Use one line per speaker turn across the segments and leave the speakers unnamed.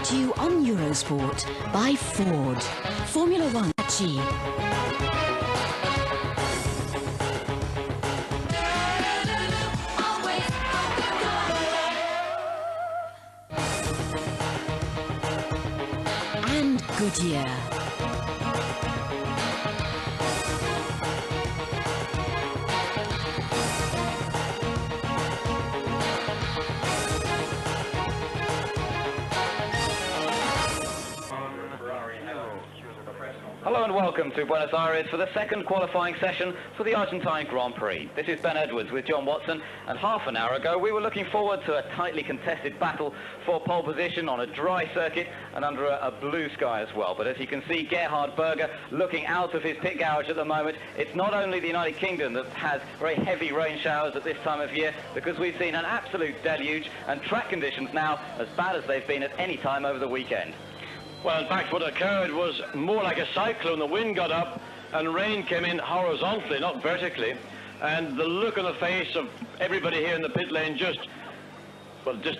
brought to you on Eurosport by Ford. Formula One G. And Goodyear.
Hello and welcome to Buenos Aires for the second qualifying session for the Argentine Grand Prix. This is Ben Edwards with John Watson, and half an hour ago we were looking forward to a tightly contested battle for pole position on a dry circuit and under a blue sky as well. But as you can see, Gerhard Berger looking out of his pit garage at the moment. It's not only the United Kingdom that has very heavy rain showers at this time of year, because we've seen an absolute deluge and track conditions now as bad as they've been at any time over the weekend.
Well, in fact, what occurred was more like a cyclone. The wind got up and rain came in horizontally, not vertically. And the look on the face of everybody here in the pit lane just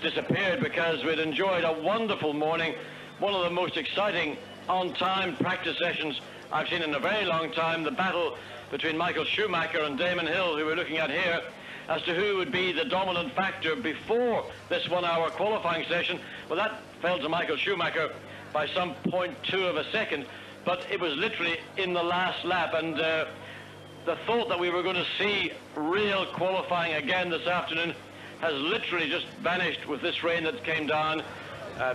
disappeared, because we'd enjoyed a wonderful morning. One of the most exciting on-time practice sessions I've seen in a very long time. The battle between Michael Schumacher and Damon Hill, who we're looking at here, as to who would be the dominant factor before this 1 hour qualifying session. Well, that fell to Michael Schumacher by some 0.2 of a second, but it was literally in the last lap, and the thought that we were going to see real qualifying again this afternoon has literally just vanished with this rain that came down.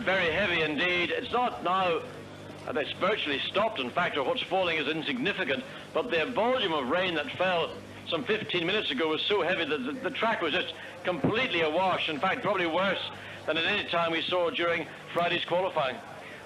Very heavy indeed. It's not now, it's virtually stopped, in fact, or what's falling is insignificant, but the volume of rain that fell some 15 minutes ago was so heavy that the track was just completely awash. In fact, probably worse than at any time we saw during Friday's qualifying.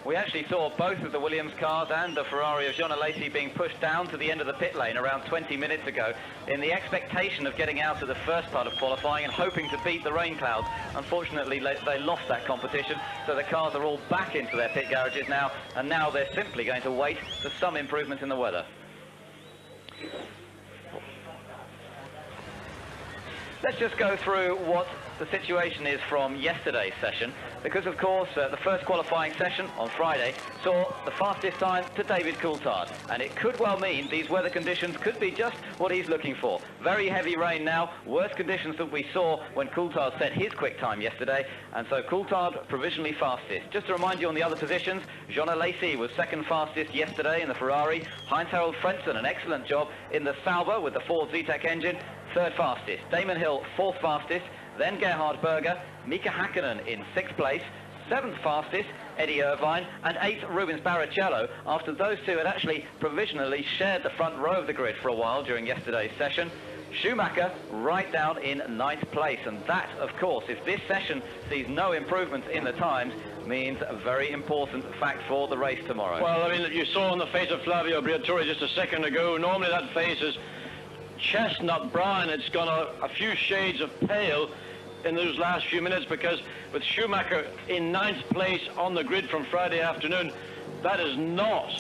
We actually saw both of the Williams cars and the Ferrari of Jean Alesi being pushed down to the end of the pit lane around 20 minutes ago in the expectation of getting out of the first part of qualifying and hoping to beat the rain clouds. Unfortunately, they lost that competition, so the cars are all back into their pit garages now, and now they're simply going to wait for some improvement in the weather. Let's just go through what the situation is from yesterday's session, because of course the first qualifying session on Friday saw the fastest time to David Coulthard, and it could well mean these weather conditions could be just what he's looking for. Very heavy rain now, worse conditions than we saw when Coulthard set his quick time yesterday, and so Coulthard provisionally fastest. Just to remind you on the other positions, Jean Alesi was second fastest yesterday in the Ferrari, Heinz-Harald Frentzen an excellent job in the Sauber with the Ford Zetec engine, third fastest, Damon Hill fourth fastest, then Gerhard Berger, Mika Hakkinen in sixth place, seventh fastest, Eddie Irvine, and eighth, Rubens Barrichello, after those two had actually provisionally shared the front row of the grid for a while during yesterday's session. Schumacher right down in ninth place, and that, of course, if this session sees no improvements in the times, means a very important fact for the race tomorrow.
Well, I mean, you saw on the face of Flavio Briatore just a second ago, normally that face is chestnut brown. It's gone a few shades of pale in those last few minutes, because with Schumacher in ninth place on the grid from Friday afternoon, that is not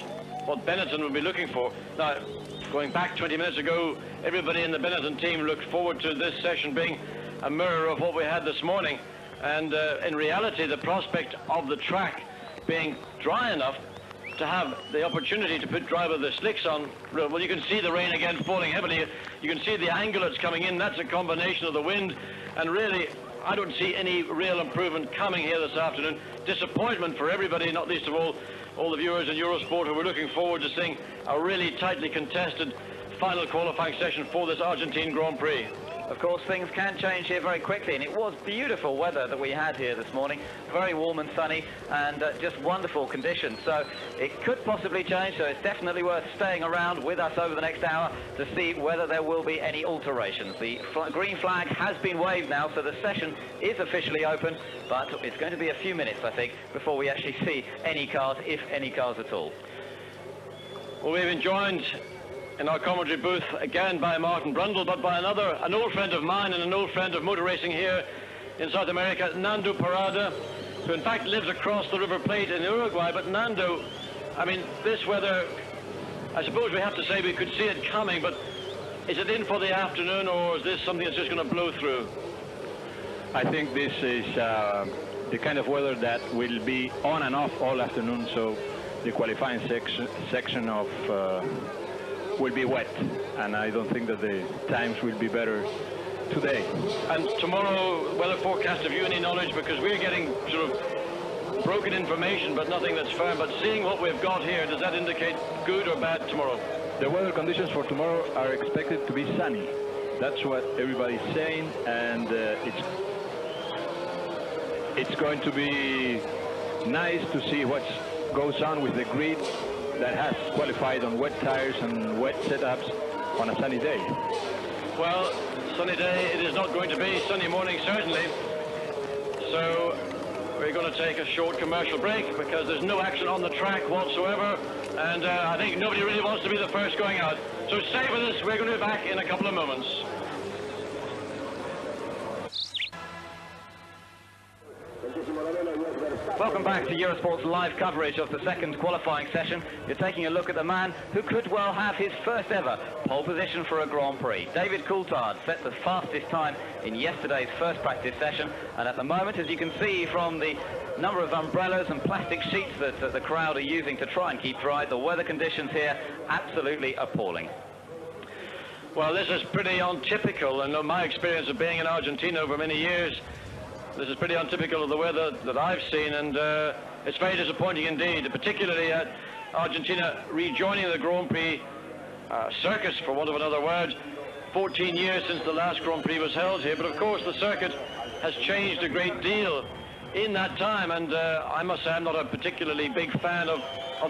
what Benetton would be looking for. Now, going back 20 minutes ago, everybody in the Benetton team looked forward to this session being a mirror of what we had this morning, and in reality the prospect of the track being dry enough to have the opportunity to put driver the slicks on. Well, you can see the rain again falling heavily. You can see the angle that's coming in. That's a combination of the wind, and really I don't see any real improvement coming here this afternoon. Disappointment for everybody, not least of all the viewers in Eurosport who were looking forward to seeing a really tightly contested final qualifying session for this Argentine Grand Prix.
Of course, things can change here very quickly, and it was beautiful weather that we had here this morning. Very warm and sunny, and just wonderful conditions. So it could possibly change, so it's definitely worth staying around with us over the next hour to see whether there will be any alterations. The green flag has been waved now, so the session is officially open, but it's going to be a few minutes, I think, before we actually see any cars, if any cars at all.
Well, we've been joined in our commentary booth again by Martin Brundle, but by an old friend of mine and an old friend of motor racing here in South America, Nando Parada, who in fact lives across the River Plate in Uruguay. But Nando, I mean, this weather, I suppose we have to say we could see it coming, but is it in for the afternoon, or is this something that's just going to blow through?
I think this is the kind of weather that will be on and off all afternoon, so the qualifying section of will be wet, and I don't think that the times will be better today.
And tomorrow, weather forecast, have you any knowledge? Because we're getting sort of broken information, but nothing that's firm. But seeing what we've got here, does that indicate good or bad tomorrow?
The weather conditions for tomorrow are expected to be sunny. That's what everybody's saying, and it's going to be nice to see what goes on with the grid that has qualified on wet tires and wet setups on a sunny day.
Well, sunny day it is not going to be. Sunny morning certainly. So we're going to take a short commercial break because there's no action on the track whatsoever, and I think nobody really wants to be the first going out. So stay with us. We're going to be back in a couple of moments.
Welcome back to Eurosport's live coverage of the second qualifying session. You're taking a look at the man who could well have his first ever pole position for a Grand Prix. David Coulthard set the fastest time in yesterday's first practice session, and at the moment, as you can see from the number of umbrellas and plastic sheets that the crowd are using to try and keep dry, the weather conditions here absolutely appalling.
Well, this is pretty untypical, and my experience of being in Argentina over many years, this is pretty untypical of the weather that I've seen, and it's very disappointing indeed, particularly at Argentina rejoining the Grand Prix circus, for want of another word. 14 years since the last Grand Prix was held here, but of course the circuit has changed a great deal in that time, and I must say I'm not a particularly big fan of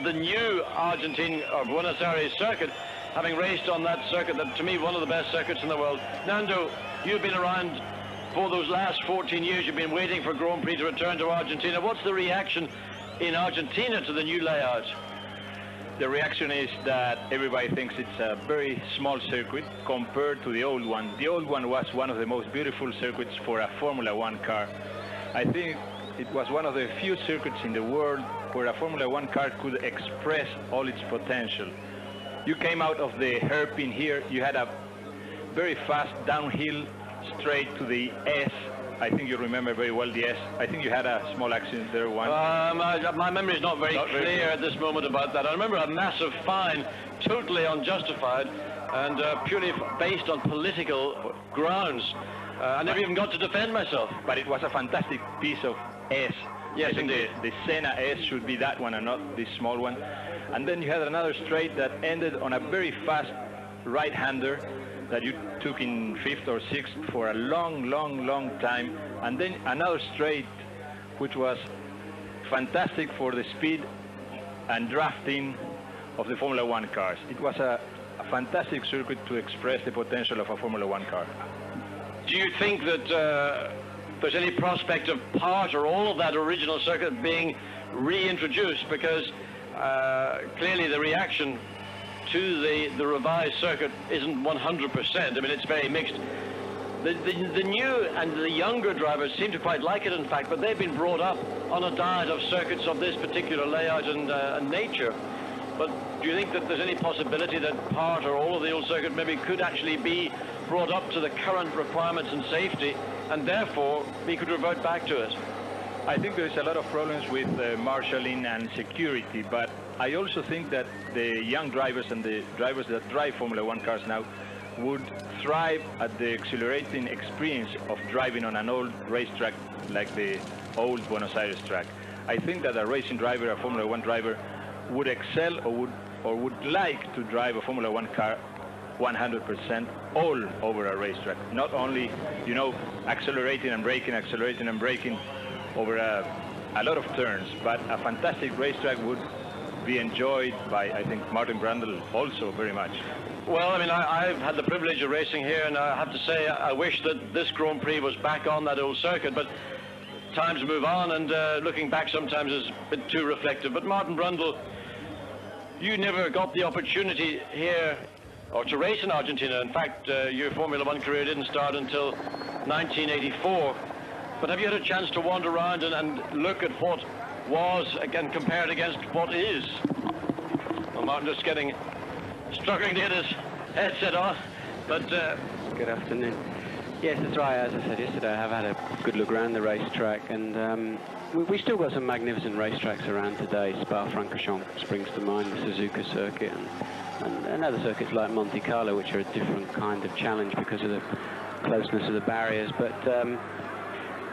the new Argentine or Buenos Aires circuit, having raced on that circuit that to me one of the best circuits in the world. Nando, you've been around for those last 14 years, you've been waiting for Grand Prix to return to Argentina. What's the reaction in Argentina to the new layout?
The reaction is that everybody thinks it's a very small circuit compared to the old one. The old one was one of the most beautiful circuits for a Formula One car. I think it was one of the few circuits in the world where a Formula One car could express all its potential. You came out of the hairpin here, you had a very fast downhill straight to the S. I think you remember very well the S. I think you had a small accident there once.
My memory is not very clear at this moment about that. I remember a massive fine, totally unjustified, and purely based on political grounds. I never even got to defend myself.
But it was a fantastic piece of S.
Yes, indeed.
The Senna S should be that one and not this small one. And then you had another straight that ended on a very fast right-hander that you took in 5th or 6th for a long time, and then another straight which was fantastic for the speed and drafting of the Formula One cars. It was a fantastic circuit to express the potential of a Formula One car.
Do you think that there's any prospect of part or all of that original circuit being reintroduced? Because clearly the reaction to the revised circuit isn't 100%. I mean, it's very mixed. The new and the younger drivers seem to quite like it, in fact, but they've been brought up on a diet of circuits of this particular layout and nature. But do you think that there's any possibility that part or all of the old circuit maybe could actually be brought up to the current requirements and safety, and therefore we could revert back to it?
I think there's a lot of problems with marshalling and security, but I also think that the young drivers and the drivers that drive Formula One cars now would thrive at the exhilarating experience of driving on an old racetrack like the old Buenos Aires track. I think that a racing driver, a Formula One driver, would excel or would like to drive a Formula One car 100% all over a racetrack. Not only, you know, accelerating and braking over a lot of turns, but a fantastic racetrack would be enjoyed by, I think, Martin Brundle also very much.
Well, I mean, I've had the privilege of racing here, and I have to say I wish that this Grand Prix was back on that old circuit, but times move on, and looking back sometimes is a bit too reflective. But Martin Brundle, you never got the opportunity here or to race in Argentina. In fact, your Formula One career didn't start until 1984. But have you had a chance to wander around and look at what was, again, compared against what is? Well, Martin just struggling to get his headset on, but...
Good afternoon. Yes, that's right. As I said yesterday, I have had a good look around the racetrack, and we still got some magnificent racetracks around today. Spa-Francorchamps springs to mind, the Suzuka circuit, and other circuits like Monte Carlo, which are a different kind of challenge because of the closeness of the barriers. But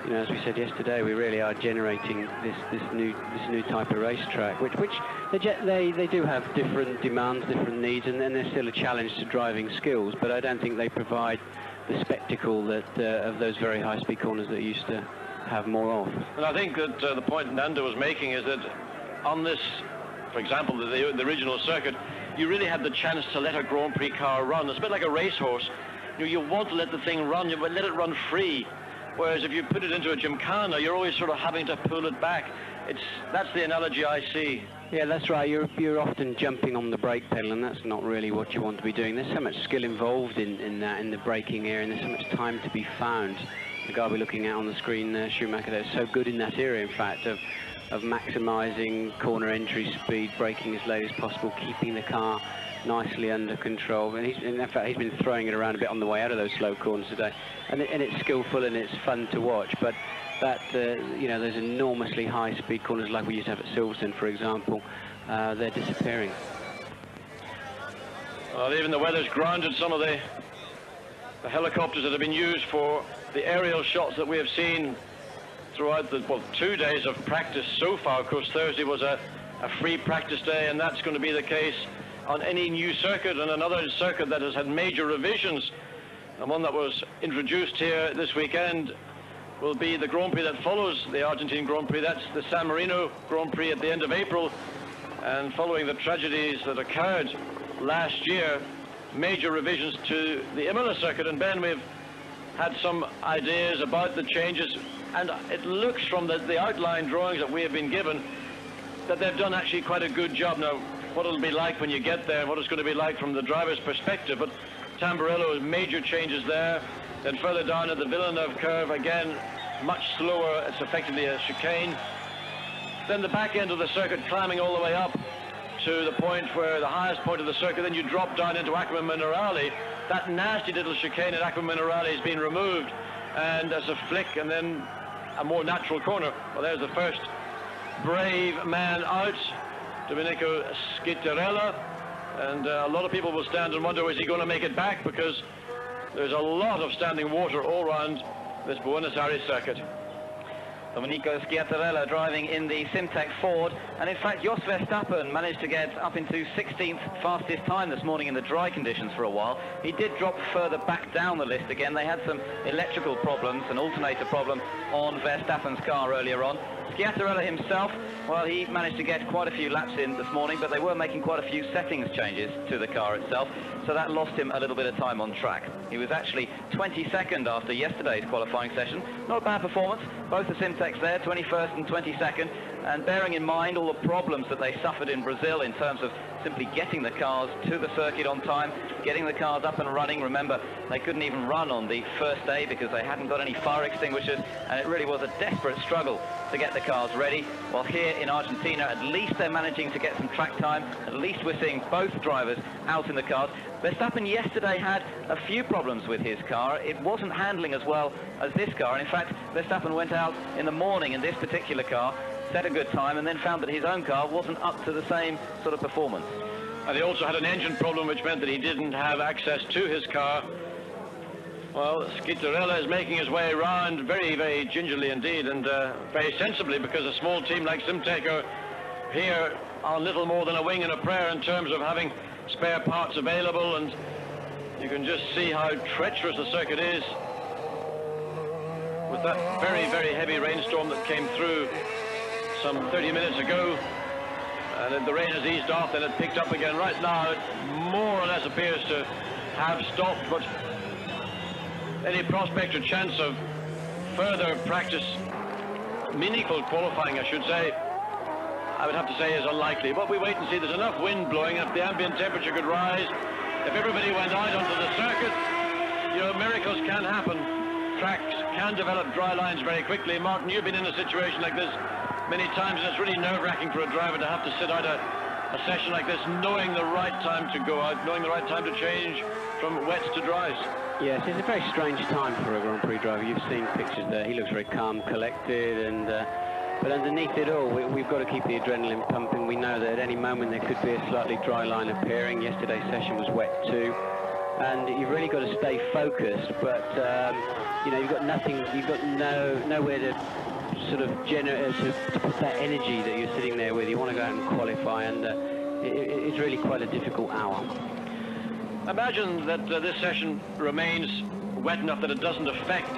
you know, as we said yesterday, we really are generating this new type of racetrack, which they do have different demands, different needs, and there's still a challenge to driving skills. But I don't think they provide the spectacle that of those very high-speed corners that used to have more of.
And I think that the point Nando was making is that on this, for example, the original circuit, you really had the chance to let a Grand Prix car run. It's a bit like a racehorse. You want to let the thing run, you let it run free. Whereas if you put it into a gymkhana, you're always sort of having to pull it back. That's the analogy I see.
Yeah, that's right. You're often jumping on the brake pedal, and that's not really what you want to be doing. There's so much skill involved in the braking area, and there's so much time to be found. The guy we're looking at on the screen, Schumacher, is so good in that area, in fact, of maximising corner entry speed, braking as late as possible, keeping the car nicely under control. And in fact, he's been throwing it around a bit on the way out of those slow corners today. And it's skillful and it's fun to watch. But that, you know, those enormously high-speed corners like we used to have at Silverstone, for example, they're disappearing.
Well, even the weather's grounded some of the helicopters that have been used for the aerial shots that we have seen throughout the 2 days of practice so far. Of course, Thursday was a free practice day, and that's going to be the case on any new circuit, and another circuit that has had major revisions. And one that was introduced here this weekend will be the Grand Prix that follows the Argentine Grand Prix. That's the San Marino Grand Prix at the end of April. And following the tragedies that occurred last year, major revisions to the Imola circuit. And Ben, we've had some ideas about the changes, and it looks from the outline drawings that we have been given that they've done actually quite a good job. Now, what it'll be like when you get there, and what it's going to be like from the driver's perspective, but Tamburello, major changes there. Then further down at the Villeneuve curve, again, much slower. It's effectively a chicane. Then the back end of the circuit climbing all the way up to the point where the highest point of the circuit, then you drop down into Acqua Minerale. That nasty little chicane at Acqua Minerale has been removed, and there's a flick and then a more natural corner. Well, there's the first brave man out, Domenico Schitterella, and a lot of people will stand and wonder, is he going to make it back, because there's a lot of standing water all around this Buenos Aires circuit.
Domenico Schitterella driving in the Simtek Ford, and in fact Jos Verstappen managed to get up into 16th fastest time this morning in the dry conditions for a while. He did drop further back down the list again. They had some electrical problems, an alternator problem on Verstappen's car earlier on. Schitterella himself, well, he managed to get quite a few laps in this morning, but they were making quite a few settings changes to the car itself, so that lost him a little bit of time on track. He was actually 22nd after yesterday's qualifying session. Not a bad performance, both the Simtecs there, 21st and 22nd, and bearing in mind all the problems that they suffered in Brazil in terms of simply getting the cars to the circuit on time, getting the cars up and running. Remember, they couldn't even run on the first day because they hadn't got any fire extinguishers, and it really was a desperate struggle to get the cars ready. Well, here in Argentina, at least they're managing to get some track time. At least we're seeing both drivers out in the cars. Verstappen yesterday had a few problems with his car. It wasn't handling as well as this car, and in fact, Verstappen went out in the morning in this particular car, set a good time, and then found that his own car wasn't up to the same sort of performance.
And he also had an engine problem, which meant that he didn't have access to his car. Well, Schitterella is making his way around very, very gingerly indeed, and very sensibly, because a small team like Simtek are here on little more than a wing and a prayer in terms of having spare parts available, and you can just see how treacherous the circuit is with that very, very heavy rainstorm that came through some 30 minutes ago. And then the rain has eased off, then it picked up again. Right now, it more or less appears to have stopped, but any prospect or chance of further practice, meaningful qualifying, I should say, I would have to say is unlikely. But we wait and see. There's enough wind blowing. If the ambient temperature could rise, if everybody went out onto the circuit, you know, miracles can happen. Tracks can develop dry lines very quickly. Martin, you've been in a situation like this many times, and it's really nerve-wracking for a driver to have to sit out a session like this, knowing the right time to go out, knowing the right time to change from wets to dries.
Yes, it's a very strange time for a Grand Prix driver. You've seen pictures there. He looks very calm, collected, and but underneath it all, we've got to keep the adrenaline pumping. We know that at any moment there could be a slightly dry line appearing. Yesterday's session was wet too, and you've really got to stay focused. But you know, you've got nothing. You've got nowhere to sort of to put that energy that you're sitting there with. You want to go out and qualify, and it's really quite a difficult hour.
Imagine that this session remains wet enough that it doesn't affect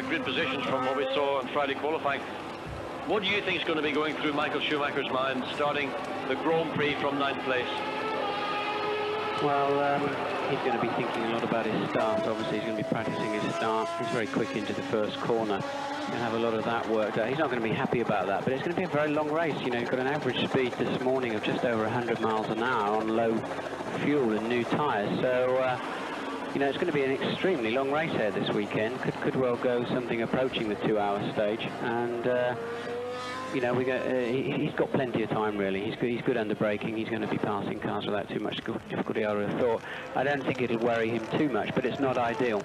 grid positions from what we saw on Friday qualifying. What do you think is going to be going through Michael Schumacher's mind starting the Grand Prix from 9th place?
Well, he's going to be thinking a lot about his start. Obviously, he's going to be practicing his start. He's very quick into the first corner. He'll have a lot of that worked out. He's not going to be happy about that, but it's going to be a very long race. You know, he's got an average speed this morning of just over 100 miles an hour on low fuel and new tyres. So, you know, it's going to be an extremely long race here this weekend. Could well go something approaching the 2-hour stage. And, you know, he's got plenty of time, really. He's good under braking. He's going to be passing cars without too much difficulty, I would have thought. I don't think it'll worry him too much, but it's not ideal.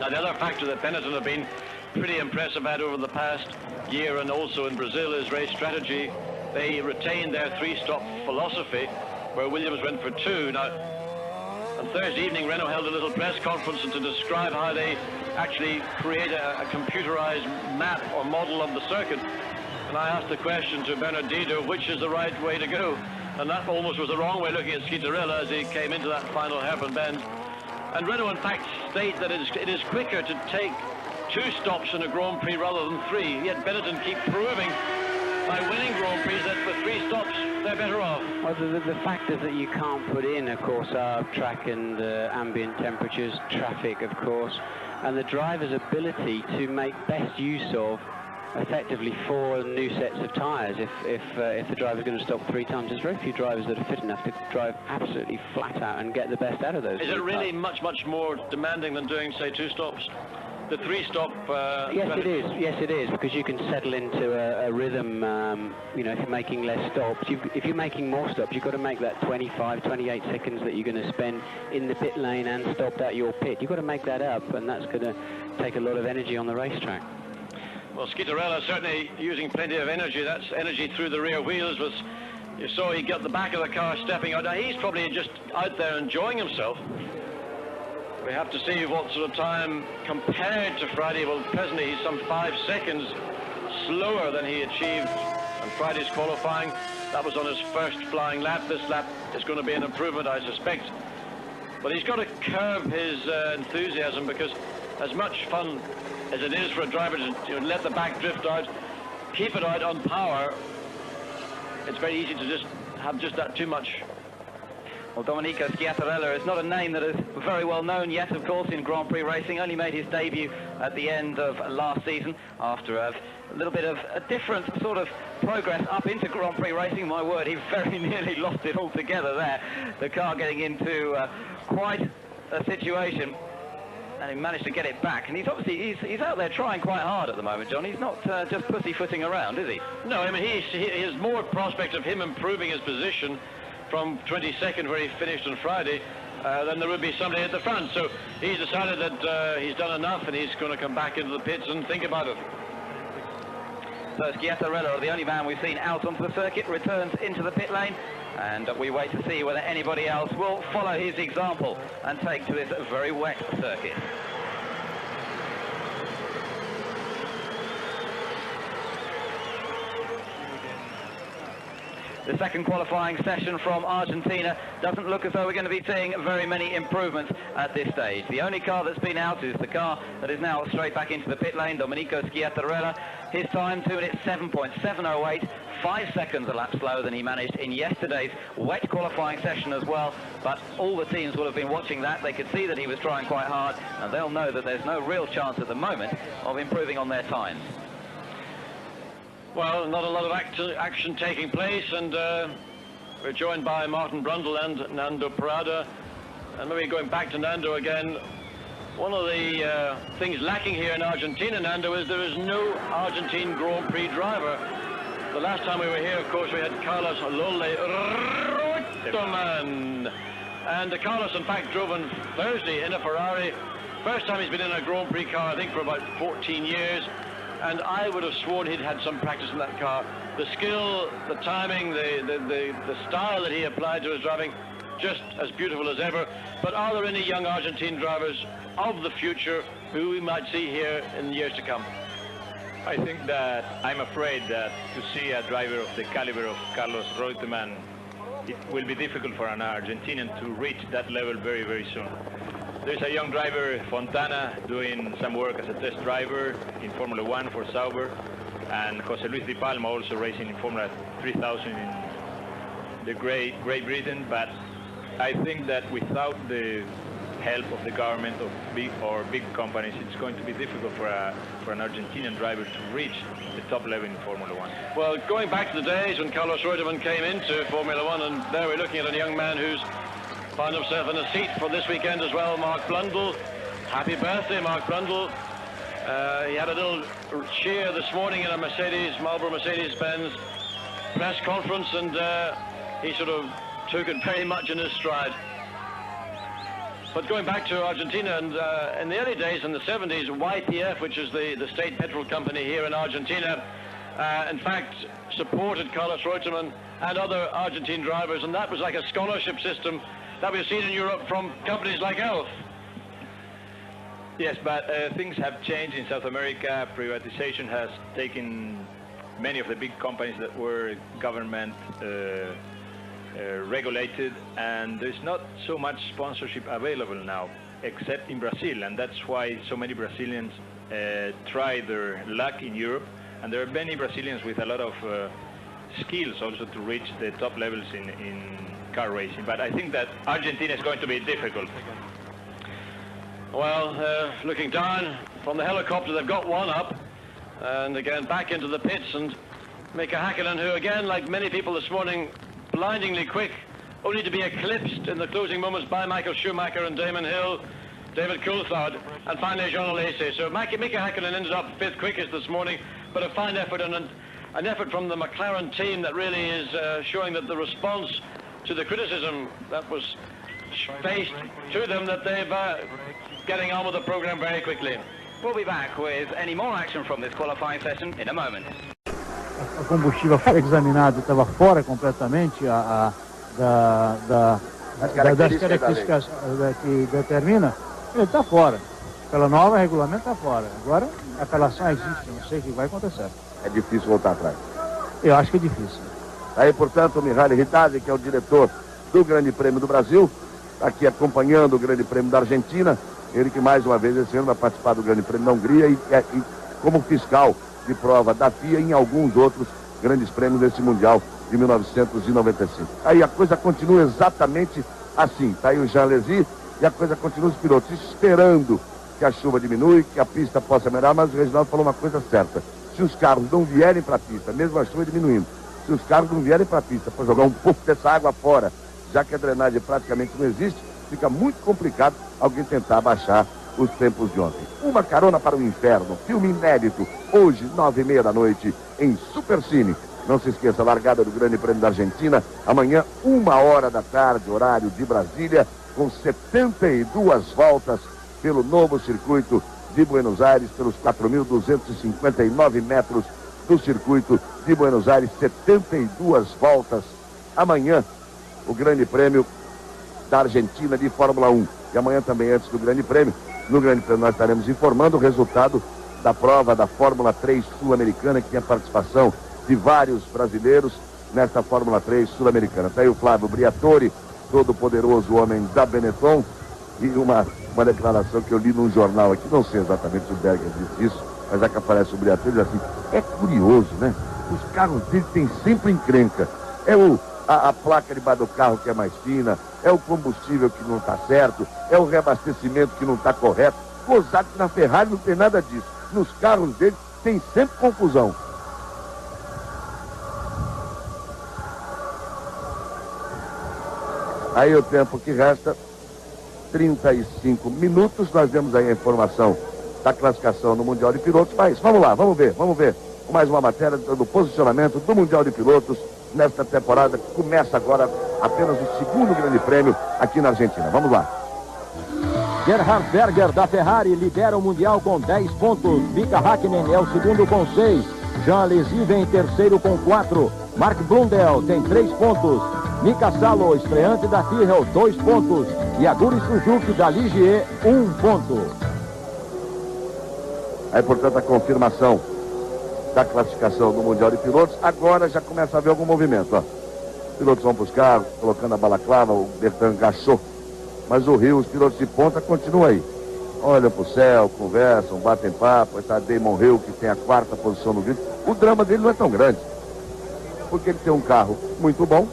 Now, the other factor that Benetton have been pretty impressive at over the past year and also in Brazil is race strategy. They retained their 3-stop philosophy, where Williams went for 2. Now, on Thursday evening, Renault held a little press conference to describe how they actually create a computerized map or model of the circuit. And I asked the question to Bernard Dieter, which is the right way to go? And that almost was the wrong way, looking at Schiaparelli as he came into that final hairpin bend. And Renault, in fact, state that it is quicker to take 2 stops in a Grand Prix rather than 3. Yet Benetton keep proving by winning Grand Prix that for 3 stops they're better off.
Well, the factors that you can't put in, of course, are track and ambient temperatures, traffic, of course, and the driver's ability to make best use of effectively 4 new sets of tyres. If the driver's going to stop 3 times, there's very few drivers that are fit enough to drive absolutely flat out and get the best out of those.
Is it really much more demanding than doing, say, 2 stops? The 3-stop...
yes, it is. Yes, it is, because you can settle into a rhythm, you know, if you're making less stops. If you're making more stops, you've got to make that 25, 28 seconds that you're going to spend in the pit lane and stopped at your pit. You've got to make that up, and that's going to take a lot of energy on the racetrack.
Well, Schiaparelli certainly using plenty of energy. That's energy through the rear wheels. You saw he got the back of the car stepping out. Now, he's probably just out there enjoying himself. We have to see what sort of time compared to Friday. Well, presently he's some 5 seconds slower than he achieved on Friday's qualifying. That was on his first flying lap. This lap is going to be an improvement, I suspect. But he's got to curb his enthusiasm, because as much fun as it is for a driver to let the back drift out, keep it out on power, it's very easy to just have that too much.
Well, Domenico Schiaparelli is not a name that is very well known yet, of course, in Grand Prix racing. Only made his debut at the end of last season after a little bit of a different sort of progress up into Grand Prix racing. My word, he very nearly lost it altogether there. The car getting into quite a situation, and he managed to get it back. And he's obviously he's out there trying quite hard at the moment, John. He's not just pussyfooting around, is he?
No, I mean, he has more prospect of him improving his position from 22nd, where he finished on Friday, than there would be somebody at the front. So he's decided that he's done enough, and he's going to come back into the pits and think about it.
So Schiaparelli, the only man we've seen out onto the circuit, returns into the pit lane, and we wait to see whether anybody else will follow his example and take to this very wet circuit. The second qualifying session from Argentina doesn't look as though we're going to be seeing very many improvements at this stage. The only car that's been out is the car that is now straight back into the pit lane, Domenico Schiaparelli. His time, 2 minutes 7.708, 5 seconds a lap slower than he managed in yesterday's wet qualifying session as well. But all the teams will have been watching that. They could see that he was trying quite hard, and they'll know that there's no real chance at the moment of improving on their times.
Well, not a lot of action taking place, and we're joined by Martin Brundle and Nando Parada. And maybe going back to Nando again, one of the things lacking here in Argentina, Nando, is there is no Argentine Grand Prix driver. The last time we were here, of course, we had Carlos Lolle Reutemann. And Carlos, in fact, drove on Thursday in a Ferrari First time he's been in a Grand Prix car, I think, for about 14 years. And I would have sworn he'd had some practice in that car. The skill, the timing, the style that he applied to his driving, just as beautiful as ever. But are there any young Argentine drivers of the future who we might see here in the years to come?
I think that I'm afraid that to see a driver of the caliber of Carlos Reutemann, it will be difficult for an Argentinian to reach that level very, very soon. There's a young driver, Fontana, doing some work as a test driver in Formula 1 for Sauber, and José Luis Di Palma also racing in Formula 3000 in the Great Britain. But I think that without the help of the government of big companies, it's going to be difficult for an Argentinian driver to reach the top level in Formula 1.
Well, going back to the days when Carlos Reutemann came into Formula 1, and there we're looking at a young man who's found himself in a seat for this weekend as well, Mark Blundell. Happy birthday, Mark Blundell. He had a little cheer this morning in a Marlboro Mercedes-Benz press conference, and he sort of took it very much in his stride. But going back to Argentina, and in the early days, in the 70s, YPF, which is the state petrol company here in Argentina, in fact, supported Carlos Reutemann and other Argentine drivers, and that was like a scholarship system that we've seen in Europe from companies like Elf.
Yes, but things have changed in South America. Privatization has taken many of the big companies that were government regulated, and there's not so much sponsorship available now, except in Brazil, and that's why so many Brazilians try their luck in Europe, and there are many Brazilians with a lot of skills also to reach the top levels in car racing. But I think that Argentina is going to be difficult.
Well, looking down from the helicopter, they've got one up, and again back into the pits, and Mika Häkkinen, who again, like many people this morning, blindingly quick, only to be eclipsed in the closing moments by Michael Schumacher and Damon Hill, David Coulthard, and finally Jean Alesi. So Mika Häkkinen ended up 5th quickest this morning, but a fine effort, and an effort from the McLaren team that really is showing that the response to the criticism that was faced to them, that they've getting on with the program very quickly.
We'll be back with any more action from this qualifying session in a moment.
O combustível foi examinado, estava fora completamente das características que determina, ele está fora. Pela nova regulamento está fora. Agora a apelação existe, não sei o que vai acontecer.
É difícil voltar atrás.
Eu acho que é difícil.
Aí, portanto, o Mihaly Ritazzi, que é o diretor do Grande Prêmio do Brasil, está aqui acompanhando o Grande Prêmio da Argentina. Ele que mais uma vez esse ano vai participar do Grande Prêmio da Hungria e como fiscal de prova da FIA em alguns outros grandes prêmios desse Mundial de 1995. Aí a coisa continua exatamente assim. Está aí o Jean Alesi e a coisa continua, os pilotos esperando que a chuva diminui, que a pista possa melhorar, mas o Reginaldo falou uma coisa certa. Se os carros não vierem para a pista, mesmo a chuva diminuindo, se os carros não vierem para a pista para jogar um pouco dessa água fora, já que a drenagem praticamente não existe, fica muito complicado alguém tentar abaixar os tempos de ontem. Uma Carona para o Inferno, filme inédito, hoje, 9h30 da noite, em Supercine. Não se esqueça, a largada do Grande Prêmio da Argentina, amanhã, 1h da tarde, horário de Brasília, com 72 voltas pelo novo circuito de Buenos Aires, pelos 4.259 metros do circuito de Buenos Aires, 72 voltas. Amanhã, o Grande Prêmio da Argentina de Fórmula 1. E amanhã também, antes do Grande Prêmio, no Grande Prêmio nós estaremos informando o resultado da prova da Fórmula 3 sul-americana, que tem a participação de vários brasileiros nesta Fórmula 3 sul-americana. Está aí o Flávio Briatore, todo poderoso homem da Benetton, e uma declaração que eu li num jornal aqui, não sei exatamente se o Berger disse isso, mas já que aparece o Briatore, diz assim, é curioso, né? Os carros dele têm sempre encrenca. É a placa debaixo do carro que é mais fina, é o combustível que não está certo, é o reabastecimento que não está correto. Gozado que na Ferrari não tem nada disso. Nos carros dele tem sempre confusão. Aí o tempo que resta, 35 minutos, nós demos aí a informação da classificação no Mundial de Pilotos, mas vamos lá, vamos ver. Mais uma matéria do posicionamento do Mundial de Pilotos nesta temporada que começa agora apenas o segundo Grande Prêmio aqui na Argentina. Vamos lá.
Gerhard Berger da Ferrari lidera o Mundial com 10 pontos. Mika Häkkinen é o segundo com 6. Jean Alesi vem em terceiro com 4. Mark Blundell tem 3 pontos. Mika Salo, estreante da Tyrrell, 2 pontos. E Aguri Suzuki da Ligier, 1 ponto.
Aí, portanto, a confirmação da classificação do Mundial de Pilotos. Agora já começa a haver algum movimento. Ó. Os pilotos vão para os carros, colocando a balaclava, o Bertrand Gachot. Mas o Rio, os pilotos de ponta, continuam aí. Olham para o céu, conversam, batem papo. Está Damon Hill, que tem a 4ª posição no grid. O drama dele não é tão grande, porque ele tem um carro muito bom,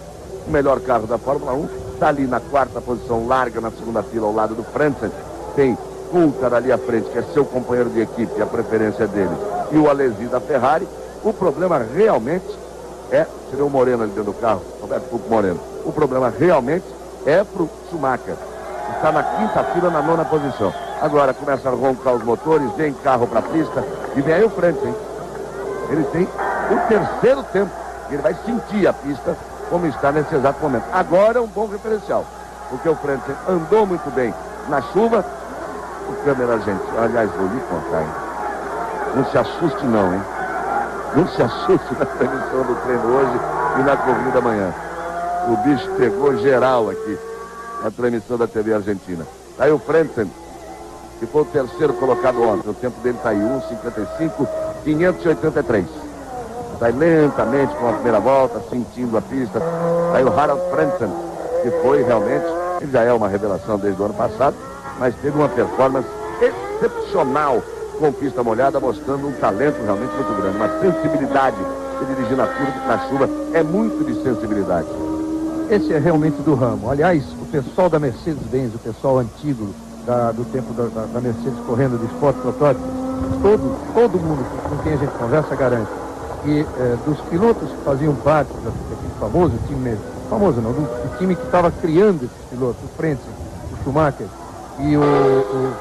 o melhor carro da Fórmula 1. Está ali na 4ª posição, larga na segunda fila ao lado do Frentzen. Tem Coulthard ali à frente, que é seu companheiro de equipe, e a preferência dele. E o Alesi da Ferrari. O problema realmente é... Você vê o Moreno ali dentro do carro, Roberto Fulco Moreno. O problema realmente é para o Schumacher. Está na 5ª fila, na 9ª posição. Agora começa a roncar os motores, vem carro para a pista e vem aí o Frentzen. Ele tem o 3º tempo. Ele vai sentir a pista como está nesse exato momento. Agora é um bom referencial, porque o Frentzen andou muito bem na chuva. O câmera argentino, aliás, vou lhe contar, hein? Não se assuste não, hein? Não se assuste na transmissão do treino hoje e na corrida amanhã. O bicho pegou geral aqui na transmissão da TV Argentina. Tá aí o Frentzen, que foi o 3º colocado ontem. O tempo dele está aí, 1:55,583. Sai lentamente com a primeira volta, sentindo a pista. Tá aí o Harald Frentzen, que foi realmente, ele já é uma revelação desde o ano passado, mas teve uma performance excepcional com pista molhada, mostrando um talento realmente muito grande, uma sensibilidade de dirigir na chuva, é muito de sensibilidade.
Esse é realmente do ramo. Aliás, o pessoal da Mercedes-Benz, o pessoal antigo do tempo da Mercedes correndo de Sport Prototype, todo mundo com quem a gente conversa garante que dos pilotos que faziam parte daquele famoso time, famoso não, do time que estava criando esses pilotos, o Frentzen, o Schumacher e o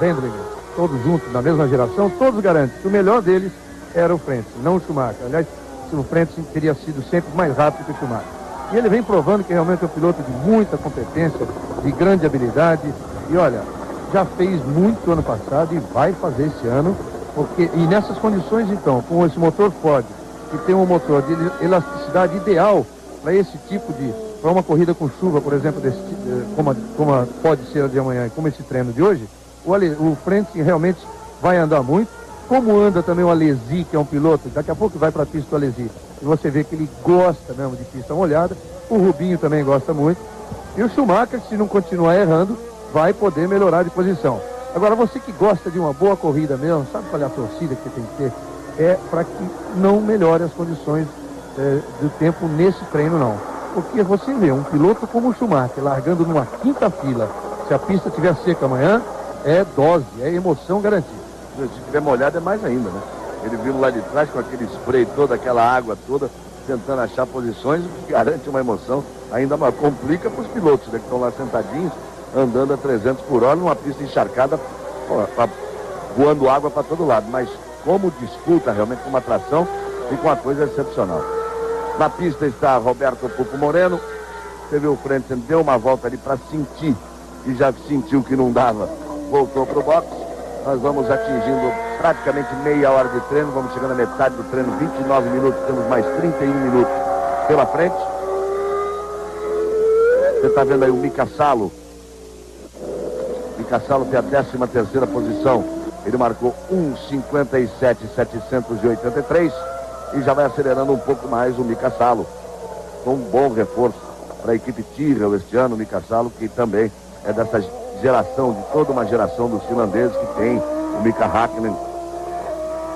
Wendlinger, todos juntos, na mesma geração, todos garantem que o melhor deles era o Frentzen, não o Schumacher. Aliás, o Frentzen teria sido sempre mais rápido que o Schumacher. E ele vem provando que realmente é um piloto de muita competência, de grande habilidade. E olha, já fez muito ano passado e vai fazer esse ano. E nessas condições, então, com esse motor Ford, que tem um motor de elasticidade ideal para esse tipo de... Para uma corrida com chuva, por exemplo, como pode ser a de amanhã, como esse treino de hoje, o Frentzen realmente vai andar muito. Como anda também o Alesi, que é um piloto, daqui a pouco vai para a pista do Alesi, e você vê que ele gosta mesmo de pista molhada. O Rubinho também gosta muito. E o Schumacher, se não continuar errando, vai poder melhorar de posição. Agora, você que gosta de uma boa corrida mesmo, sabe qual é a torcida que você tem que ter? É para que não melhore as condições do tempo nesse treino, não. Porque você vê um piloto como o Schumacher largando numa 5ª fila, se a pista estiver seca amanhã, é dose, é emoção garantida.
Se estiver molhado é mais ainda, né? Ele vindo lá de trás com aquele spray, toda aquela água toda, tentando achar posições, garante uma emoção ainda maior. Complica para os pilotos, né, que estão lá sentadinhos, andando a 300 por hora numa pista encharcada, voando água para todo lado. Mas como disputa realmente com uma atração, fica uma coisa excepcional. Na pista está Roberto Fulco Moreno. Você vê o Frentzen, deu uma volta ali para sentir, e já sentiu que não dava, voltou para o box. Nós vamos atingindo praticamente meia hora de treino, vamos chegando à metade do treino, 29 minutos, temos mais 31 minutos pela frente. Você está vendo aí o Mika Salo. Mika Salo tem a 13ª posição, ele marcou 1:57,783 e já vai acelerando um pouco mais o Mika Salo. Com um bom reforço para a equipe Tyrrell este ano, o Mika Salo, que também é dessa geração, de toda uma geração dos finlandeses, que tem o Mika Häkkinen,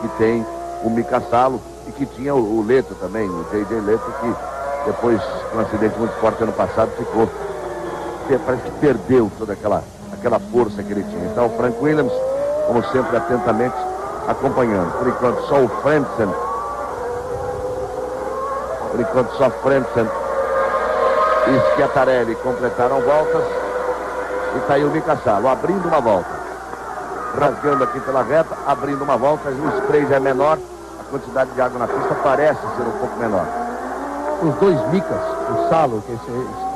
que tem o Mika Salo e que tinha o Leto também, o J.J. Leto, que depois de um acidente muito forte ano passado ficou, parece que perdeu toda aquela força que ele tinha. Então o Frank Williams, como sempre, atentamente acompanhando. Por enquanto só o Frentzen, e Schiatarelli completaram voltas. E está aí o Mika Salo abrindo uma volta, rasgando aqui pela reta, abrindo uma volta. O spray já é menor, a quantidade de água na pista parece ser um pouco menor.
Os dois Mikas, o Salo, que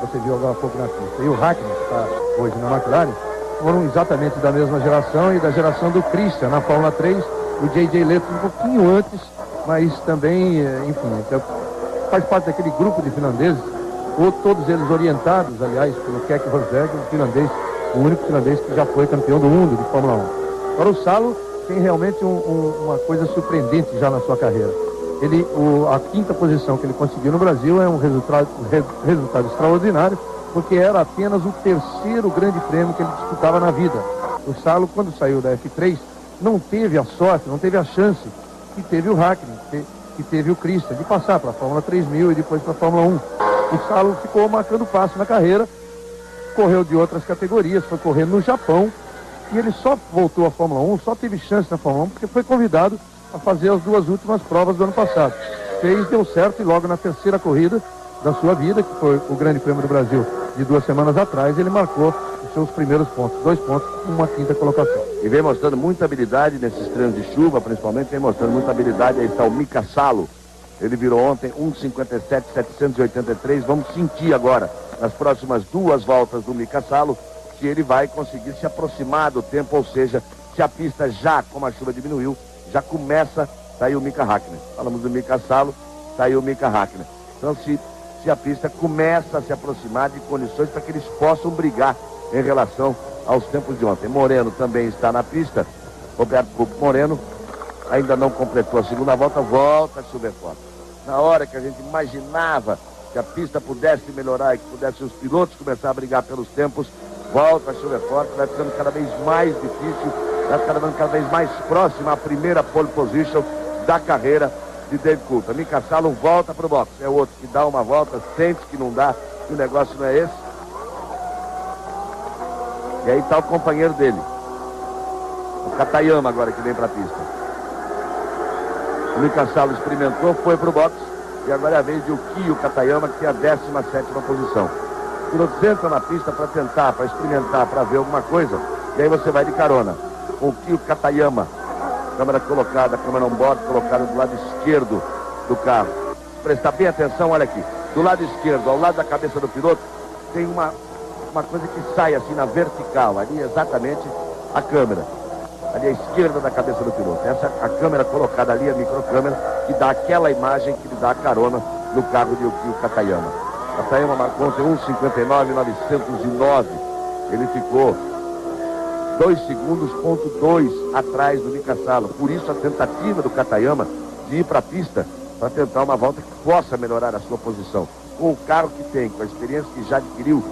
você viu agora há pouco na pista, e o Häkkinen, que está hoje na McLaren, foram exatamente da mesma geração e da geração do Christian na Fórmula 3, o J.J. Leto um pouquinho antes, mas também, enfim, faz parte daquele grupo de finlandeses, ou todos eles orientados, aliás, pelo Keck Rosberg, o único finlandês que já foi campeão do mundo de Fórmula 1. Agora o Salo tem realmente uma coisa surpreendente já na sua carreira. A quinta posição que ele conseguiu no Brasil é um resultado extraordinário, porque era apenas o terceiro grande prêmio que ele disputava na vida. O Salo, quando saiu da F3, não teve a sorte, não teve a chance que teve o Hakkinen, que teve o Christian, de passar para a Fórmula 3000 e depois para a Fórmula 1. O Salo ficou marcando passo na carreira, correu de outras categorias, foi correr no Japão, e ele só voltou à Fórmula 1, só teve chance na Fórmula 1, porque foi convidado a fazer as duas últimas provas do ano passado. Fez, deu certo, e logo na terceira corrida da sua vida, que foi o Grande Prêmio do Brasil de 2 semanas atrás, ele marcou os seus primeiros pontos, 2 pontos com uma quinta colocação.
E vem mostrando muita habilidade nesses treinos de chuva, principalmente, vem mostrando muita habilidade. Aí está o Mika Salo, ele virou ontem 1:57.783, vamos sentir agora, nas próximas 2 voltas do Mika Salo, se ele vai conseguir se aproximar do tempo, ou seja, se a pista já, como a chuva diminuiu, já começa, tá aí o Mika Hakkinen. Falamos do Mika Salo, tá aí o Mika Hakkinen. Então, se a pista começa a se aproximar de condições para que eles possam brigar em relação aos tempos de ontem. Moreno também está na pista. Roberto Cuco Moreno ainda não completou a segunda volta, volta a chover forte. Na hora que a gente imaginava que a pista pudesse melhorar e que pudessem os pilotos começar a brigar pelos tempos, volta a chover forte, vai ficando cada vez mais difícil, vai ficando cada vez mais próxima à primeira pole position da carreira de David Coulthard. Mika Salo volta para o box, é outro que dá uma volta, sente que não dá, que o negócio não é esse. E aí está o companheiro dele, o Katayama, agora que vem para a pista. O Mika Salo experimentou, foi para o box, e agora é a vez de o Kyo Katayama, que é a 17ª posição. Os pilotos entram na pista para tentar, para experimentar, para ver alguma coisa, e aí você vai de carona com o Kyo Katayama. Câmera colocada, câmera on-board colocada do lado esquerdo do carro. Prestar bem atenção, olha aqui. Do lado esquerdo, ao lado da cabeça do piloto, tem uma coisa que sai assim na vertical. Ali exatamente a câmera. Ali à esquerda da cabeça do piloto. Essa a câmera colocada ali, a microcâmera, que dá aquela imagem que lhe dá a carona no carro de Yukio Katayama. Katayama marcou ontem 1:59.909. Ele ficou 2 segundos, ponto 2 atrás do Mika Salo. Por isso a tentativa do Katayama de ir para a pista para tentar uma volta que possa melhorar a sua posição. Com o carro que tem, com a experiência que já adquiriu,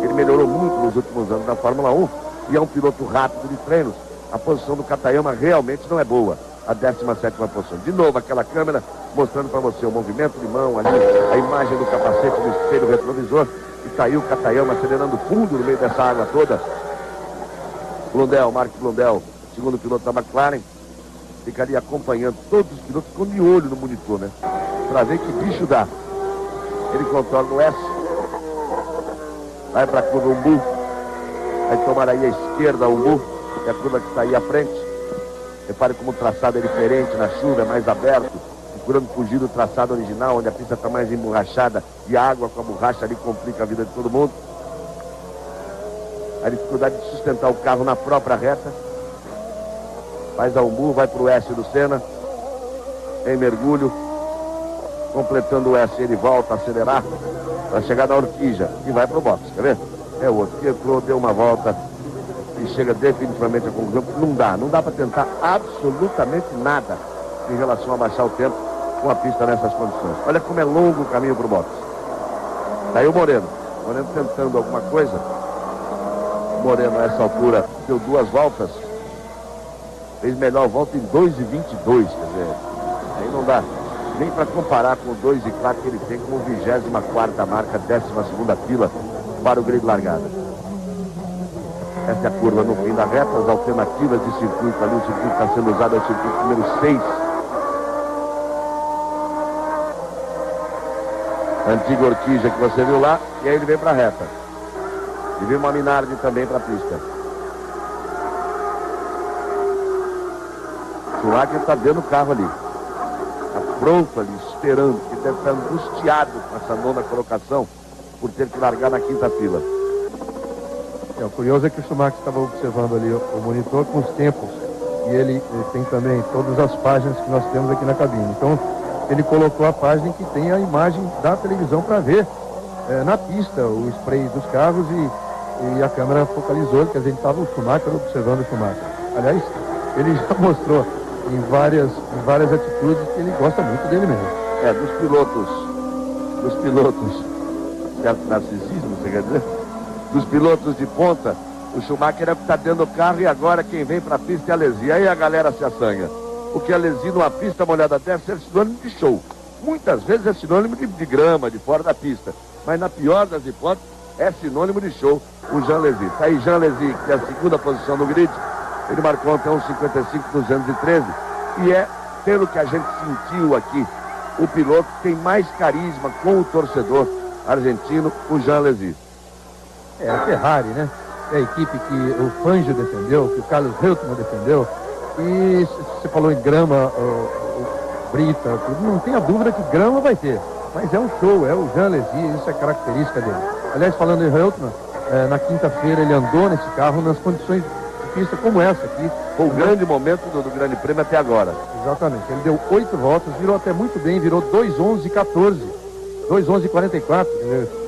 ele melhorou muito nos últimos anos na Fórmula 1 e é um piloto rápido de treinos. A posição do Katayama realmente não é boa, a 17ª posição. De novo aquela câmera mostrando para você o movimento de mão ali, a imagem do capacete do espelho retrovisor, e está aí o Katayama acelerando fundo no meio dessa água toda. Blundell, Mark Blundell, segundo piloto da McLaren, ficaria acompanhando. Todos os pilotos ficam de olho no monitor, né? Para ver que bicho dá. Ele controla o S, vai para a curva Umbu, vai tomar aí a esquerda Umbu, que é a curva que está aí à frente. Repare como o traçado é diferente na chuva, é mais aberto, procurando fugir do traçado original, onde a pista está mais emborrachada e a água com a borracha ali complica a vida de todo mundo. A dificuldade de sustentar o carro na própria reta. Faz a Umbu, vai para o S do Senna. Tem mergulho. Completando o S, ele volta a acelerar para chegar na Orquídea e vai para o box, quer ver? É o outro que entrou, deu uma volta e chega definitivamente a conclusão que não dá para tentar absolutamente nada em relação a baixar o tempo com a pista nessas condições. Olha como é longo o caminho para o box. Tá aí o Moreno tentando alguma coisa. Moreno, nessa altura, deu 2 voltas. Fez melhor volta em 2:22, quer dizer, aí não dá nem para comparar com o 2:04 que ele tem como 24ª marca, 12ª fila para o grid largada. Essa é a curva no fim da reta, as alternativas de circuito ali, o circuito está sendo usado, é o circuito número 6. A antiga Orquídea que você viu lá, e aí ele vem para a reta. E vem uma Minardi também para a pista. Schumacher está dentro do carro ali. Está pronto ali, esperando. Ele deve estar angustiado com essa 9ª colocação por ter que largar na 5ª fila.
O curioso é que o Schumacher estava observando ali o monitor com os tempos. E ele tem também todas as páginas que nós temos aqui na cabine. Então, ele colocou a página que tem a imagem da televisão para ver na pista o spray dos carros e a câmera focalizou, quer dizer, ele estava o Schumacher observando o Schumacher. Aliás, ele já mostrou em várias atitudes que ele gosta muito dele mesmo.
Dos pilotos, certo narcisismo, você quer dizer? Dos pilotos de ponta, o Schumacher é que está dentro do carro e agora quem vem para a pista é a Alesi. Aí a galera se assanha. Porque a Alesi numa pista molhada dessa é sinônimo de show. Muitas vezes é sinônimo de grama, de fora da pista. Mas na pior das hipóteses, é sinônimo de show o Jean Alesi. Está aí Jean Alesi, que é a segunda posição no grid. Ele marcou ontem 1:55,213. E é, pelo que a gente sentiu aqui, o piloto que tem mais carisma com o torcedor argentino, o Jean Alesi.
É a Ferrari, né? É a equipe que o Fangio defendeu, que o Carlos Reutemann defendeu. E você falou em grama, brita, tudo, não tenha dúvida que grama vai ter. Mas é um show, é o Jean Alesi, isso é característica dele. Aliás, falando em Reutemann, na quinta-feira ele andou nesse carro nas condições de pista como essa aqui.
Foi o grande momento do Grande Prêmio até agora.
Exatamente, ele deu 8 voltas, virou até muito bem, virou 2:11,14, 2:11,44,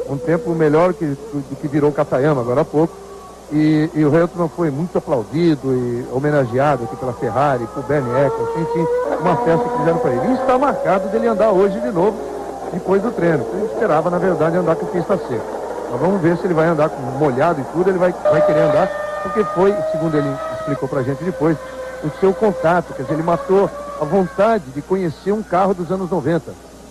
um tempo melhor do que virou o Katayama agora há pouco. E o Reutemann foi muito aplaudido e homenageado aqui pela Ferrari, por Bernie Eccleston, enfim, uma festa que fizeram para ele. E está marcado dele andar hoje de novo, depois do treino. Ele esperava, na verdade, andar com pista seca. Mas vamos ver se ele vai andar com molhado e tudo, ele vai querer andar, porque foi, segundo ele explicou pra gente depois, o seu contato, quer dizer, ele matou a vontade de conhecer um carro dos anos 90.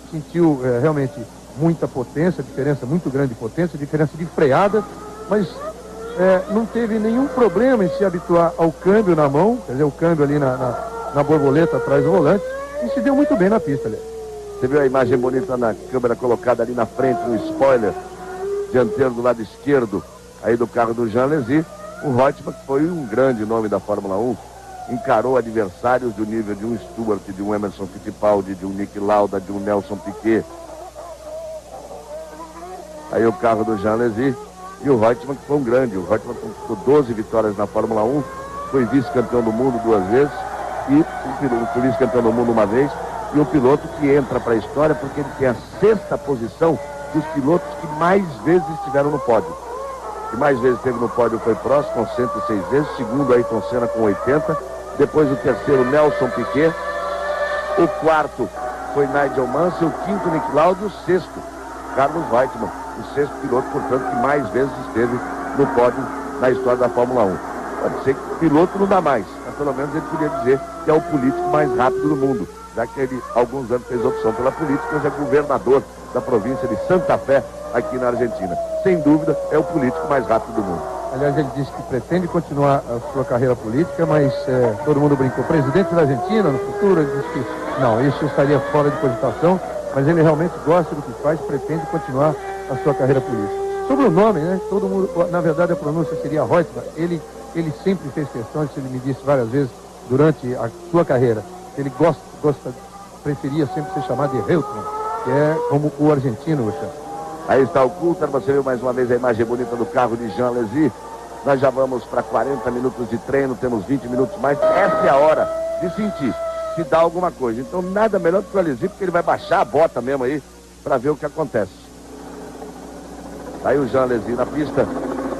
Sentiu realmente muita potência, diferença muito grande de potência, diferença de freada, mas não teve nenhum problema em se habituar ao câmbio na mão, quer dizer, o câmbio ali na borboleta atrás do volante, e se deu muito bem na pista ali.
Você viu a imagem bonita na câmera colocada ali na frente, no spoiler dianteiro do lado esquerdo, aí do carro do Jean Alesi. O Reutemann, que foi um grande nome da Fórmula 1, encarou adversários do nível de um Stewart, de um Emerson Fittipaldi, de um Niki Lauda, de um Nelson Piquet. Aí o carro do Jean Alesi e o Reutemann, que foi um grande. O Reutemann conquistou 12 vitórias na Fórmula 1, foi vice-campeão do mundo 2 vezes e foi vice-campeão do mundo 1 vez. E um piloto que entra para a história porque ele tem a 6ª posição dos pilotos que mais vezes estiveram no pódio. O que mais vezes esteve no pódio foi Prost, com 106 vezes. Segundo, Ayrton Senna, com 80. Depois, o terceiro, Nelson Piquet. O quarto foi Nigel Mansell. O quinto, Niki Lauda. E o sexto, Carlos Reutemann. O 6º piloto, portanto, que mais vezes esteve no pódio na história da Fórmula 1. Pode ser que piloto não dá mais, mas pelo menos ele podia dizer que é o político mais rápido do mundo, já que ele, alguns anos, fez opção pela política, mas é governador da província de Santa Fé, aqui na Argentina. Sem dúvida, é o político mais rápido do mundo.
Aliás, ele disse que pretende continuar a sua carreira política, mas todo mundo brincou. Presidente da Argentina no futuro, ele disse que não, isso estaria fora de cogitação, mas ele realmente gosta do que faz, pretende continuar a sua carreira política. Sobre o nome, né? Todo mundo, na verdade, a pronúncia seria Reutemann. Ele sempre fez questão, isso ele me disse várias vezes durante a sua carreira. Ele preferia sempre ser chamado de Reutemann, que é como o argentino,
Aí está o Coulthard, você viu mais uma vez a imagem bonita do carro de Jean Alesi. Nós já vamos para 40 minutos de treino, temos 20 minutos mais. Essa é a hora de sentir se dá alguma coisa. Então nada melhor do que o Alesi, porque ele vai baixar a bota mesmo aí para ver o que acontece. Aí o Jean Alesi na pista.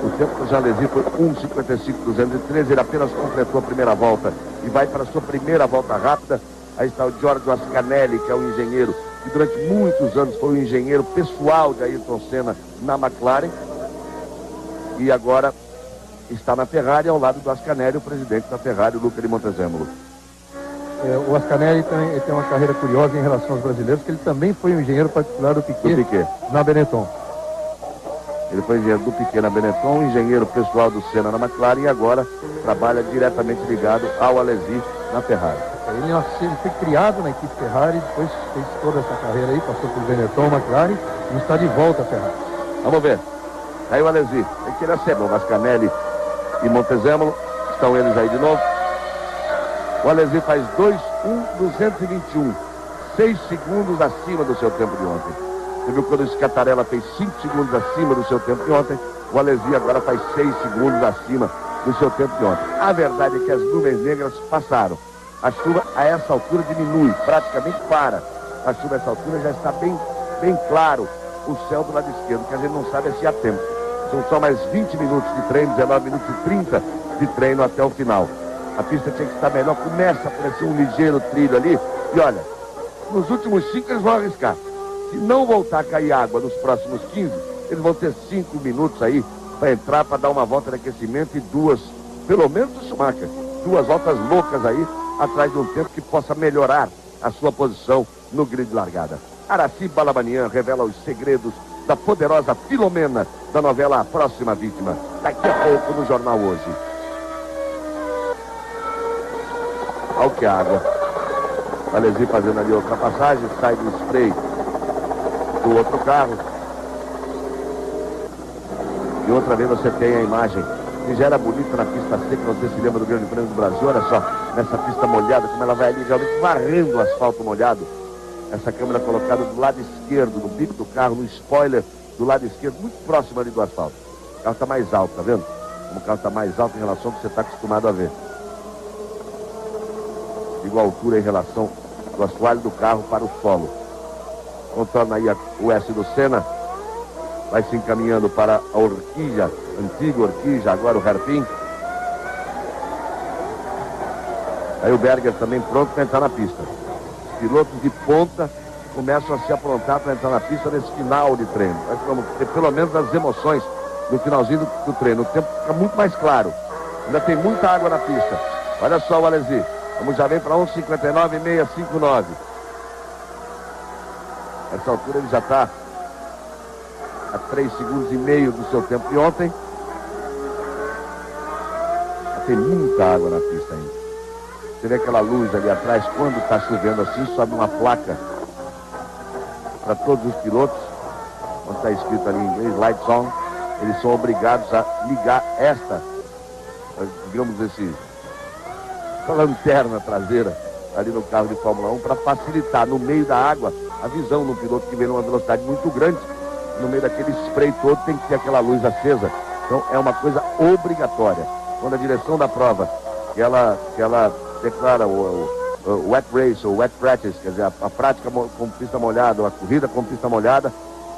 O tempo do Jean Alesi foi 1:55,213. Ele apenas completou a primeira volta e vai para a sua primeira volta rápida. Aí está o Giorgio Ascanelli, que é o engenheiro, que durante muitos anos foi o engenheiro pessoal de Ayrton Senna na McLaren. E agora está na Ferrari, ao lado do Ascanelli, o presidente da Ferrari, o Luca de Montezemolo.
O Ascanelli tem uma carreira curiosa em relação aos brasileiros, que ele também foi um engenheiro particular do Piquet. Na Benetton.
Ele foi engenheiro do Piquet na Benetton, engenheiro pessoal do Senna na McLaren e agora trabalha diretamente ligado ao Alesi na Ferrari.
Ele foi criado na equipe Ferrari, depois fez toda essa carreira aí, passou por Benetton, McLaren e está de volta à Ferrari.
Vamos ver. Aí o Alesi, tem que ele acertar. O Ascanelli e Montezemolo, estão eles aí de novo. O Alesi faz 2:1,221, 6 segundos acima do seu tempo de ontem. Você viu quando o Scatarella fez 5 segundos acima do seu tempo de ontem, O Alesi agora faz 6 segundos acima do seu tempo de ontem. A verdade é que as nuvens negras passaram. A chuva a essa altura diminui, praticamente para. A chuva a essa altura já está bem claro o céu do lado esquerdo, que a gente não sabe se há tempo. São só mais 20 minutos de treino, 19 minutos e 30 de treino até o final. A pista tinha que estar melhor, começa a aparecer um ligeiro trilho ali. E olha, nos últimos 5 eles vão arriscar. Se não voltar a cair água nos próximos 15, eles vão ter 5 minutos aí para entrar, para dar uma volta de aquecimento e 2, pelo menos o Schumacher, 2 voltas loucas aí, atrás de um tempo que possa melhorar a sua posição no grid de largada. Araci Balabanian revela os segredos da poderosa Filomena da novela A Próxima Vítima. Daqui a pouco no Jornal Hoje. Olha que água. Alesi fazendo ali a ultrapassagem, sai do spray do outro carro. E outra vez você tem a imagem que já era bonita na pista seca, não sei se lembra do Grande Prêmio do Brasil. Olha só, nessa pista molhada, como ela vai ali realmente varrendo o asfalto molhado. Essa câmera colocada do lado esquerdo, no bico do carro, no spoiler do lado esquerdo, muito próximo ali do asfalto. O carro está mais alto, tá vendo? Como o carro está mais alto em relação ao que você está acostumado a ver. Igual altura em relação do assoalho do carro para o solo. Contorna aí o S do Senna. Vai se encaminhando para a Horquilha, antiga Horquilha, agora o Hairpin. Aí o Berger também pronto para entrar na pista. Os pilotos de ponta começam a se aprontar para entrar na pista nesse final de treino. Nós vamos ter pelo menos as emoções no finalzinho do treino. O tempo fica muito mais claro. Ainda tem muita água na pista. Olha só o Alesi. Vamos já vem para 1:59,659. Essa altura ele já está a 3 segundos e meio do seu tempo de ontem. Tem muita água na pista ainda. Você vê aquela luz ali atrás, quando está chovendo assim, sobe uma placa para todos os pilotos, onde está escrito ali em inglês, Lights On. Eles são obrigados a ligar essa, digamos essa lanterna traseira ali no carro de Fórmula 1 para facilitar no meio da água a visão do piloto que vem numa velocidade muito grande. No meio daquele spray todo tem que ter aquela luz acesa. Então é uma coisa obrigatória. Quando a direção da prova, que ela declara o wet race ou wet practice, quer dizer, a prática com pista molhada, ou a corrida com pista molhada,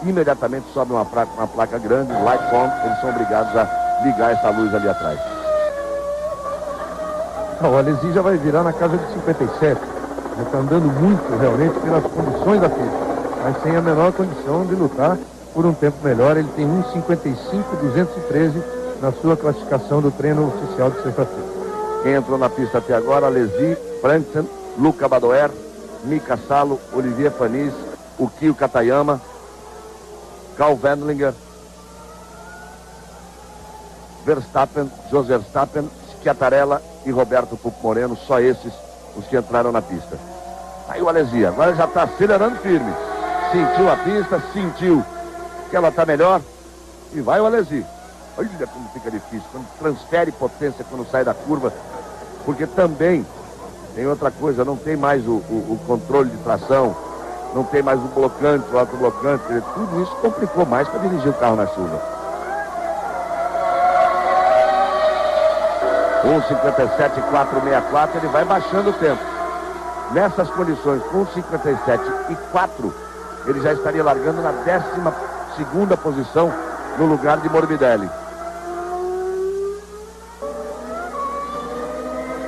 imediatamente sobe uma placa grande, lights on, eles são obrigados a ligar essa luz ali atrás.
O Alesi já vai virar na casa de 57. Já está andando muito realmente pelas condições da pista, mas sem a menor condição de lutar por um tempo melhor. Ele tem 1:55,213 na sua classificação do treino oficial de sexta-feira.
Quem entrou na pista até agora, Alesi, Frantzen, Luca Badoer, Mika Salo, Olivier Panis, Ukio Katayama, Karl Wendlinger, Verstappen, Jos Verstappen, Schiattarella e Roberto Pupo Moreno, só esses os que entraram na pista. Aí o Alesi agora já está acelerando firme. Sentiu a pista, sentiu que ela está melhor e vai o Alesi. Olha como fica difícil, quando transfere potência quando sai da curva, porque também tem outra coisa, não tem mais o controle de tração, não tem mais o blocante, o autoblocante, tudo isso complicou mais para dirigir o carro na chuva. 1:57,464, ele vai baixando o tempo. Nessas condições, com 1:57,4, ele já estaria largando na 12ª posição no lugar de Morbidelli.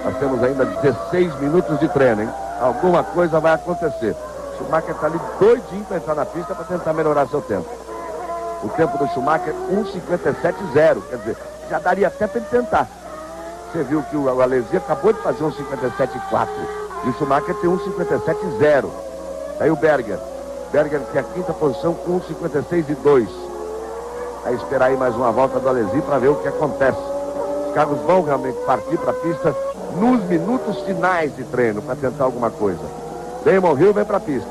Nós temos ainda 16 minutos de treino, hein? Alguma coisa vai acontecer. O Schumacher está ali doidinho para entrar na pista para tentar melhorar seu tempo. O tempo do Schumacher, 1:57,0. Quer dizer, já daria até para ele tentar. Você viu que o Alesi acabou de fazer 1:57,4. E o Schumacher tem 1:57,0. Aí o Berger tem a 5ª posição com 1:56,2. Vai esperar aí mais uma volta do Alesi para ver o que acontece. Os carros vão realmente partir para a pista nos minutos finais de treino para tentar alguma coisa. Damon Hill vem para a pista.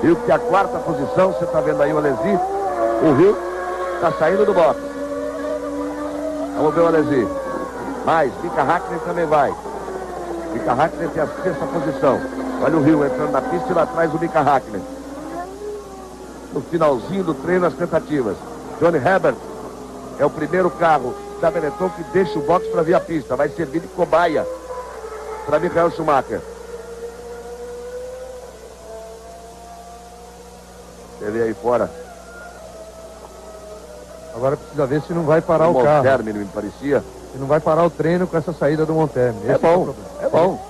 Hill que tem a 4ª posição, você está vendo aí o Alesi. O Hill está saindo do box. Vamos ver o Alesi. Mais, Mika Häkkinen também vai. Mika Häkkinen tem a 6ª posição. Olha o Hill entrando na pista e lá atrás o Mika Häkkinen. No finalzinho do treino, as tentativas. Johnny Herbert é o primeiro carro da Benetton que deixa o box para vir a pista. Vai servir de cobaia para Michael Schumacher. Você vê aí fora.
Agora precisa ver se não vai parar o carro.
Monttermini, me parecia.
Se não vai parar o treino com essa saída do Monttermini.
É bom, é bom.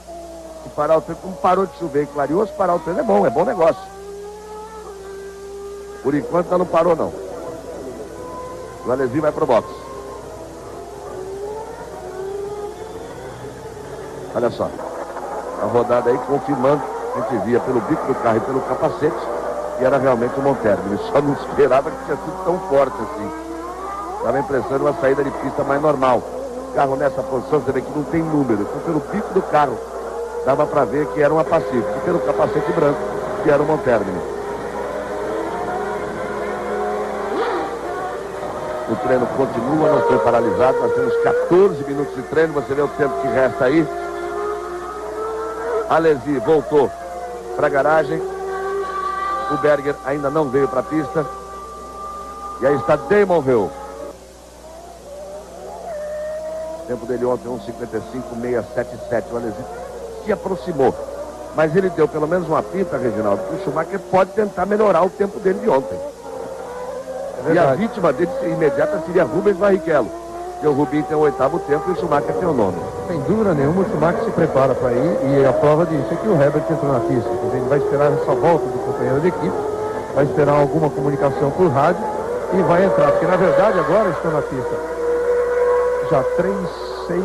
Se parar o treino, como parou de chover e clareou, se parar o treino é bom negócio. Por enquanto ela não parou, não. O Alesi vai pro box. Olha só. A rodada aí confirmando, a gente via pelo bico do carro e pelo capacete, que era realmente o Monttermini. Só não esperava que tinha sido tão forte assim. Dava a impressão de uma saída de pista mais normal. O carro nessa posição, você vê que não tem número. Então pelo bico do carro, dava para ver que era uma Pacific. E pelo capacete branco, que era o Monttermini. O treino continua, não foi paralisado. Nós temos 14 minutos de treino. Você vê o tempo que resta aí. Alesi voltou para a garagem. O Berger ainda não veio para a pista. E aí está Damon Hill. O tempo dele ontem 1:55.677. O Alesi se aproximou. Mas ele deu pelo menos uma pinta, Reginaldo, que o Schumacher pode tentar melhorar o tempo dele de ontem. E a vítima dele imediata seria Rubens Barrichello. Porque o Rubinho tem o 8º tempo e o Schumacher tem o 9º.
Sem dúvida nenhuma, o Schumacher se prepara para ir. E a prova disso é que o Herbert entrou na pista. Quer dizer, ele vai esperar essa volta do companheiro de equipe. Vai esperar alguma comunicação por rádio. E vai entrar. Porque na verdade agora estão na pista. Já 3, 6,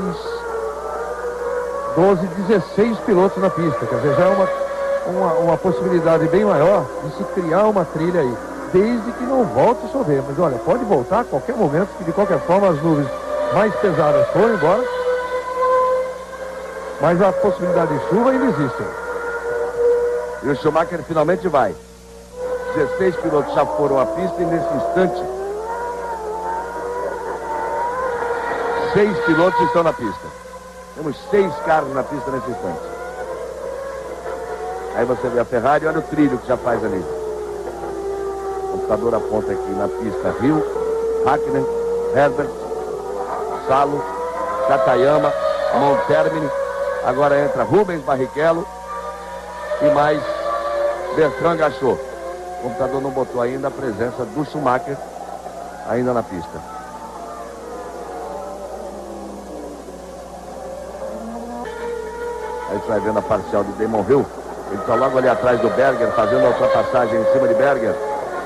12, 16 pilotos na pista. Quer dizer, já é uma possibilidade bem maior de se criar uma trilha aí. Desde que não volte a chover. Mas olha, pode voltar a qualquer momento, que de qualquer forma as nuvens mais pesadas foram embora. Mas a possibilidade de chuva ainda existe.
E o Schumacher finalmente vai. 16 pilotos já foram à pista e nesse instante 6 pilotos estão na pista. Temos 6 carros na pista nesse instante. Aí você vê a Ferrari, olha o trilho que já faz ali. O computador aponta aqui na pista Hill, Hakkinen, Herbert, Salo, Katayama, Monttermini. Agora entra Rubens Barrichello e mais Bertrand Gachot. O computador não botou ainda a presença do Schumacher ainda na pista. Aí você vai vendo a parcial de Damon Hill. Ele está logo ali atrás do Berger, fazendo a ultrapassagem em cima de Berger.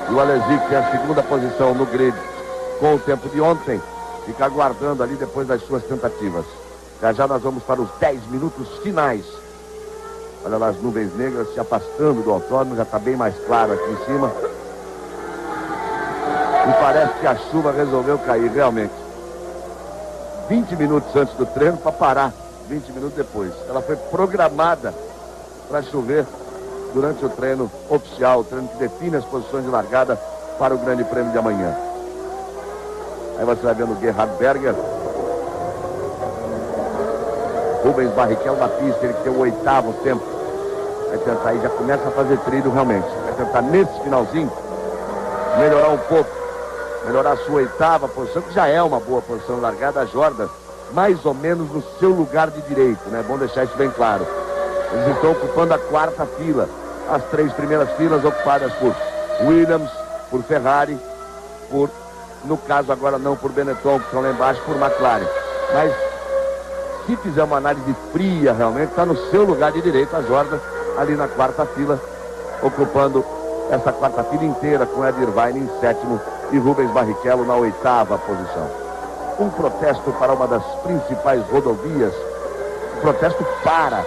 E o Alesi, que tem a segunda posição no grid com o tempo de ontem, fica aguardando ali depois das suas tentativas. Já nós vamos para os 10 minutos finais. Olha lá as nuvens negras se afastando do autódromo, já está bem mais claro aqui em cima. E parece que a chuva resolveu cair realmente. 20 minutos antes do treino para parar 20 minutos depois. Ela foi programada para chover durante o treino oficial, o treino que define as posições de largada para o Grande Prêmio de amanhã. Aí você vai vendo o Gerhard Berger, Rubens Barrichello na pista, ele que tem o 8º tempo. Vai tentar aí, já começa a fazer trilho realmente. Vai tentar nesse finalzinho melhorar um pouco, melhorar a sua 8ª posição, que já é uma boa posição largada, a Jordan, mais ou menos no seu lugar de direito, né? É bom deixar isso bem claro. Eles estão ocupando a 4ª fila. As 3 primeiras filas ocupadas por Williams, por Ferrari, por, no caso agora não por Benetton, que estão lá embaixo, por McLaren. Mas se fizer uma análise fria realmente, está no seu lugar de direito a Jordan, ali na 4ª fila, ocupando essa 4ª fila inteira, com Ed Irvine em 7º e Rubens Barrichello na 8ª posição. Um protesto para uma das principais rodovias, um protesto para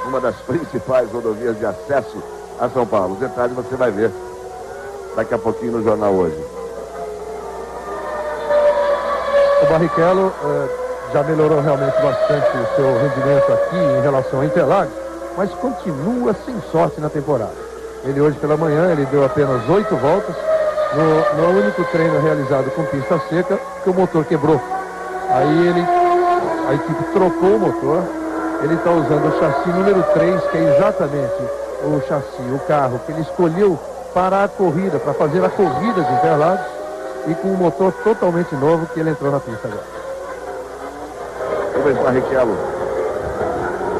uma das principais rodovias de acesso a São Paulo. Os detalhes você vai ver daqui a pouquinho no jornal hoje.
O Barrichello já melhorou realmente bastante o seu rendimento aqui em relação a Interlagos, mas continua sem sorte na temporada. Ele hoje pela manhã, ele deu apenas 8 voltas no único treino realizado com pista seca, que o motor quebrou. Aí a equipe trocou o motor. Ele está usando o chassi número 3, que é exatamente o chassi, o carro que ele escolheu para a corrida, para fazer a corrida de Interlagos. e com um motor totalmente novo que ele entrou na pista agora.
Rubens Barrichello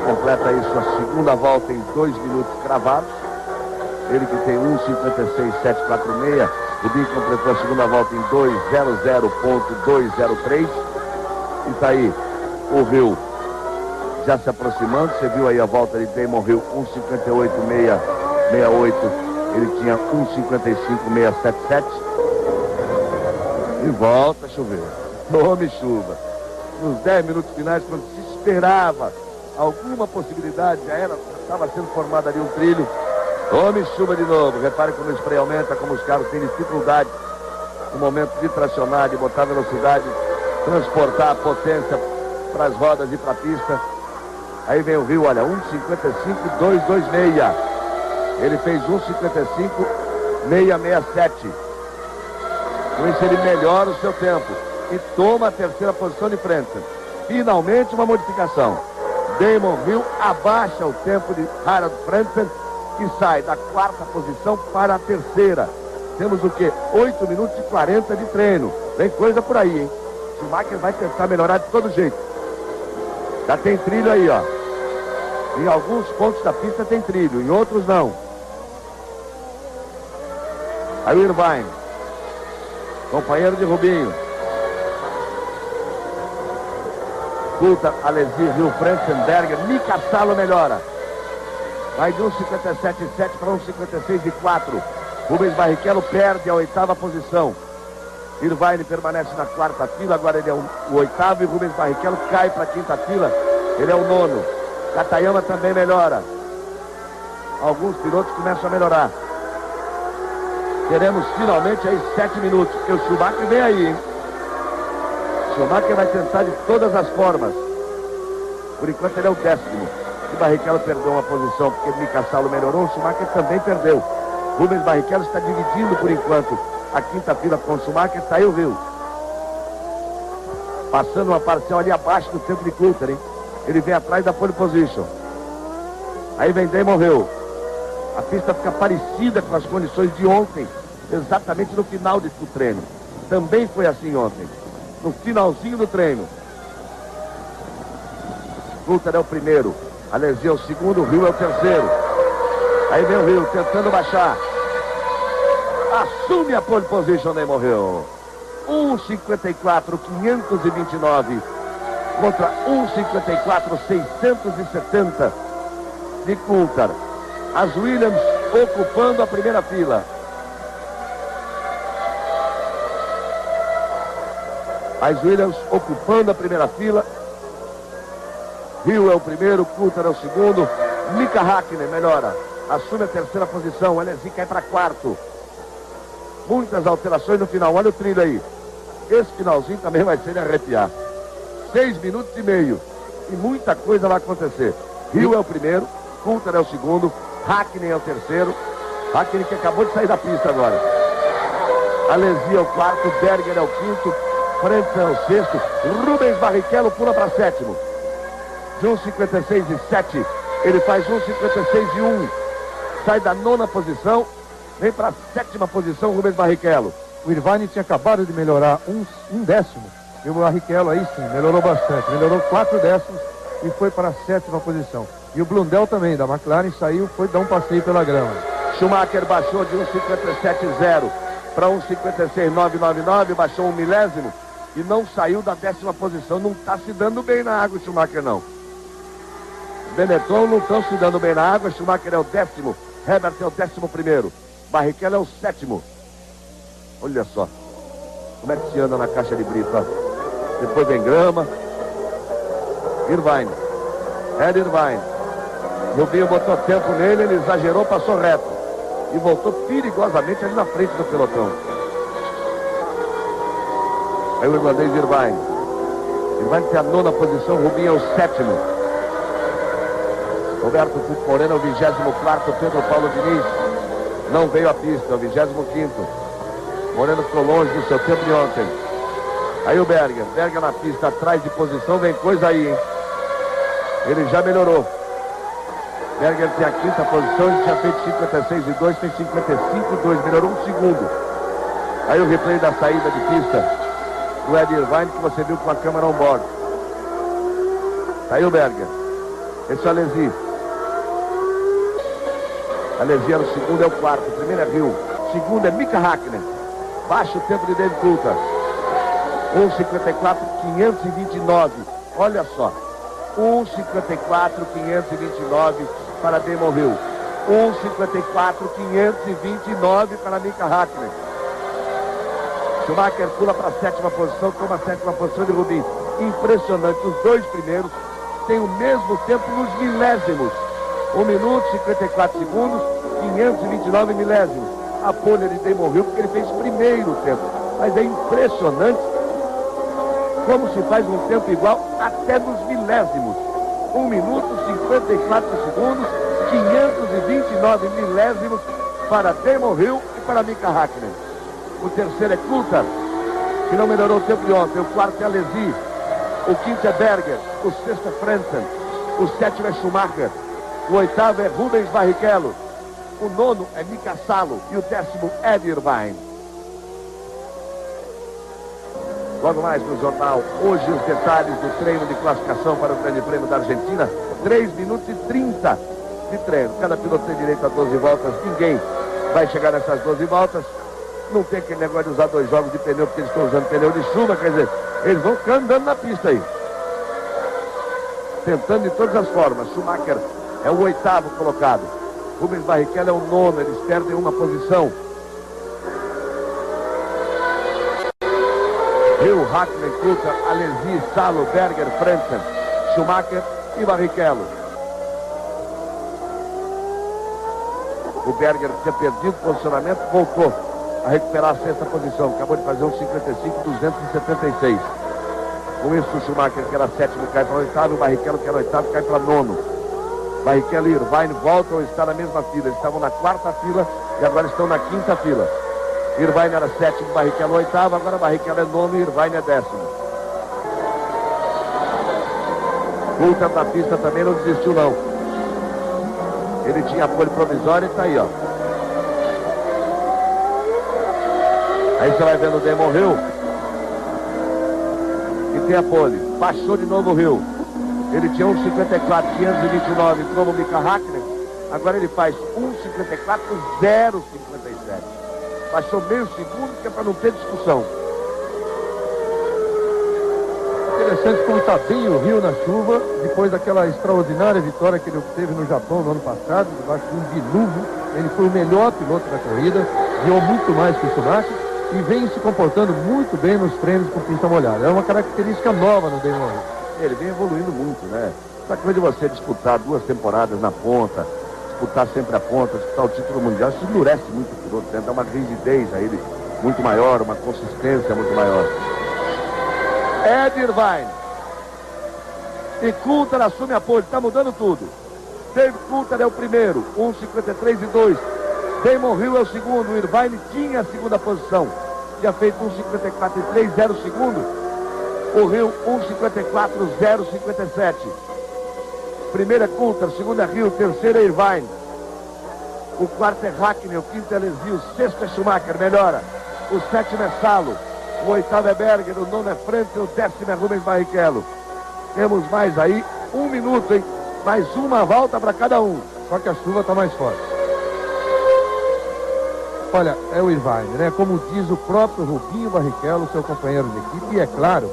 completa aí sua segunda volta em 2 minutos cravados. Ele que tem 1:56.746. Rubinho completou a segunda volta em 2:00.203. E tá aí o Hill já se aproximando. Você viu aí a volta de Damon Hill, 1:58.668. Ele tinha 1:55.677. E volta a chover. Tome chuva. Nos 10 minutos finais, quando se esperava alguma possibilidade, já estava sendo formado ali um trilho. Tome chuva de novo. Repare como o spray aumenta, como os carros têm dificuldade no momento de tracionar, de botar velocidade, transportar a potência para as rodas e para a pista. Aí vem o Rio, olha, 1:55.226. Ele fez 1:55.667. Com isso ele melhora o seu tempo e toma a terceira posição de frente. Finalmente uma modificação. Damon Hill abaixa o tempo de Harald Frentzen, que sai da 4ª posição para a terceira. Temos o quê? 8 minutos e 40 de treino. Vem coisa por aí, hein? Schumacher vai tentar melhorar de todo jeito. Já tem trilho aí, ó. Em alguns pontos da pista tem trilho, em outros não. Aí o Irvine, companheiro de Rubinho. Coulthard, Alesi, Hill, Frenzenberger, Mika Salo melhora. Vai de 1:57.7 para 1:56.4. Rubens Barrichello perde a 8ª posição. Irvine permanece na 4ª fila, agora ele é o 8º e Rubens Barrichello cai para a 5ª fila, ele é o 9º. Katayama também melhora. Alguns pilotos começam a melhorar. Teremos finalmente aí 7 minutos, porque o Schumacher vem aí, hein? Schumacher vai tentar de todas as formas. Por enquanto ele é o 10º. O Barrichello perdeu uma posição porque Mika Salo melhorou, o Schumacher também perdeu. Rubens Barrichello está dividindo por enquanto a 5ª fila com o Schumacher. Está aí o Rio. Passando uma parcial ali abaixo do tempo de Coulthard, hein? Ele vem atrás da pole position. Aí vem Damon Hill. A pista fica parecida com as condições de ontem, exatamente no final do treino. Também foi assim ontem, no finalzinho do treino. Coulthard é o primeiro, Alesi é o segundo, o Hill é o terceiro. Aí vem o Hill tentando baixar. Assume a pole position, Damon Hill. 1:54.529 contra 1:54.670 de Coulthard. As Williams ocupando a primeira fila. As Williams ocupando a primeira fila. Hill é o primeiro, Coulthard é o segundo. Mika Hakkinen melhora, assume a terceira posição. Alesi cai para 4º. Muitas alterações no final, olha o trilho aí. Esse finalzinho também vai ser de arrepiar. 6 minutos e meio. E muita coisa vai acontecer. Hill é o primeiro, Coulthard é o segundo, Hakkinen é o terceiro. Hakkinen que acabou de sair da pista agora. Alesi é o 4º, Berger é o 5º, Frentzen é o 6º. Rubens Barrichello pula para 7º. De 1:56.7, ele faz 1:56.1. Sai da 9ª posição, vem para a 7ª posição, Rubens Barrichello.
O Irvine tinha acabado de melhorar um décimo. E o Barrichello aí sim, melhorou bastante. Melhorou 4 décimos e foi para a 7ª posição. E o Blundell também, da McLaren, saiu, foi dar um passeio pela grama.
Schumacher baixou de 1:57.0 para 1:56.999, baixou 1 milésimo e não saiu da 10ª posição. Não está se dando bem na água o Schumacher, não. Benetton não estão se dando bem na água. Schumacher é o 10º, Herbert é o 11º, Barrichello é o 7º. Olha só como é que se anda na caixa de brita. Depois vem grama. Irvine, Ed Irvine. Rubinho botou tempo nele, ele exagerou, passou reto e voltou perigosamente ali na frente do pelotão. Aí o irlandês Irvine. Irvine tem a 9ª posição, Rubinho é o 7º. Roberto Cuco Moreno é o 24º, Pedro Paulo Diniz não veio à pista, é o 25º. Moreno ficou longe do seu tempo de ontem. Aí o Berger na pista, atrás de posição, vem coisa aí, hein? Ele já melhorou. Berger tem a 5ª posição, ele tinha feito 56.2, tem 55.2, melhorou 1 segundo. Aí o replay da saída de pista do Ed Irvine, que você viu com a câmera on-board. Aí o Berger. Esse é o Alesi. Alesi era o segundo, é o quarto. O primeiro é Hill. O segundo é Mika Hakkinen. Baixa o tempo de David Coulthard. 1:54,529. Olha só. 1:54,529 para Damon Hill. 1:54,529 para Mika Hakkinen. Schumacher pula para a 7ª posição, toma a 7ª posição de Rubinho. Impressionante. Os dois primeiros têm o mesmo tempo nos milésimos. 1 minuto, 54 segundos, 529 milésimos. A pole de Damon Hill, porque ele fez primeiro tempo. Mas é impressionante como se faz um tempo igual até nos milésimos. 1 minuto, 54 segundos, 529 milésimos para Damon Hill e para Mika Hakkinen. O terceiro é Coulthard, que não melhorou o tempo de ontem. O quarto é Alesi. O quinto é Berger. O sexto é Frentzen. O sétimo é Schumacher. O oitavo é Rubens Barrichello. O nono é Mika Salo. E o 10º é Ed Irvine. Logo mais no jornal, hoje os detalhes do treino de classificação para o Grande Prêmio da Argentina. 3 minutos e 30 de treino. Cada piloto tem direito a 12 voltas. Ninguém vai chegar nessas 12 voltas. Não tem aquele negócio de usar 2 jogos de pneu, porque eles estão usando pneu de chuva, quer dizer, eles vão ficar andando na pista aí. Tentando de todas as formas. Schumacher é o 8º colocado. Rubens Barrichello é o 9º, eles perdem uma posição. Hill, Hakkinen, Coulthard, Alesi, Salo, Berger, Frentzen, Schumacher e Barrichello. O Berger tinha perdido posicionamento, voltou a recuperar a 6ª posição. Acabou de fazer um 55,276. Com isso, o Schumacher, que era 7º, cai para o 8º. O Barrichello, que era 8º, cai para 9º. Barrichello e Irvine voltam a estar na mesma fila. Eles estavam na 4ª fila e agora estão na 5ª fila. Irvine era 7º, Barrichello 8º. Agora Barrichello é 9º e Irvine é 10º. Coulthard na pista também não desistiu, não. Ele tinha apoio provisório e está aí, ó. Aí você vai vendo o Damon Hill, que tem a pole. Baixou de novo o Hill. Ele tinha 1:54,529 como o Mika Hakkinen. Agora ele faz 1:54,057. Baixou meio segundo, que é para não ter discussão.
Interessante como está bem o Hill na chuva, depois daquela extraordinária vitória que ele obteve no Japão no ano passado, debaixo de um dilúvio. Ele foi o melhor piloto da corrida, guiou muito mais que o Schumacher. E vem se comportando muito bem nos treinos com pista molhada. É uma característica nova no Damon Hill.
Ele vem evoluindo muito, né? Essa coisa de você disputar 2 temporadas na ponta, disputar sempre a ponta, disputar o título mundial, isso endurece muito o piloto, né? Dá uma rigidez a ele muito maior, uma consistência muito maior. Ed Irvine. E Coulthard assume a pole, está mudando tudo. David Coulthard é o primeiro, 1:53,2. Damon Hill é o segundo. O Irvine tinha a 2ª posição. Tinha feito 1:54,3, o segundo. O Hill 1:54,057. Primeiro é Coulthard, segundo é Hill, terceiro é Irvine. O quarto é Hakkinen, o quinto é Alesi, o sexto é Schumacher, melhora. O 7º é Salo. O 8º é Berger, o 9º é Frentzen, o 10º é Rubens Barrichello. Temos mais aí 1 minuto, hein? Mais uma volta para cada um.
Só que a chuva está mais forte. Olha, é o Irvine, né? Como diz o próprio Rubinho Barrichello, seu companheiro de equipe, e é claro,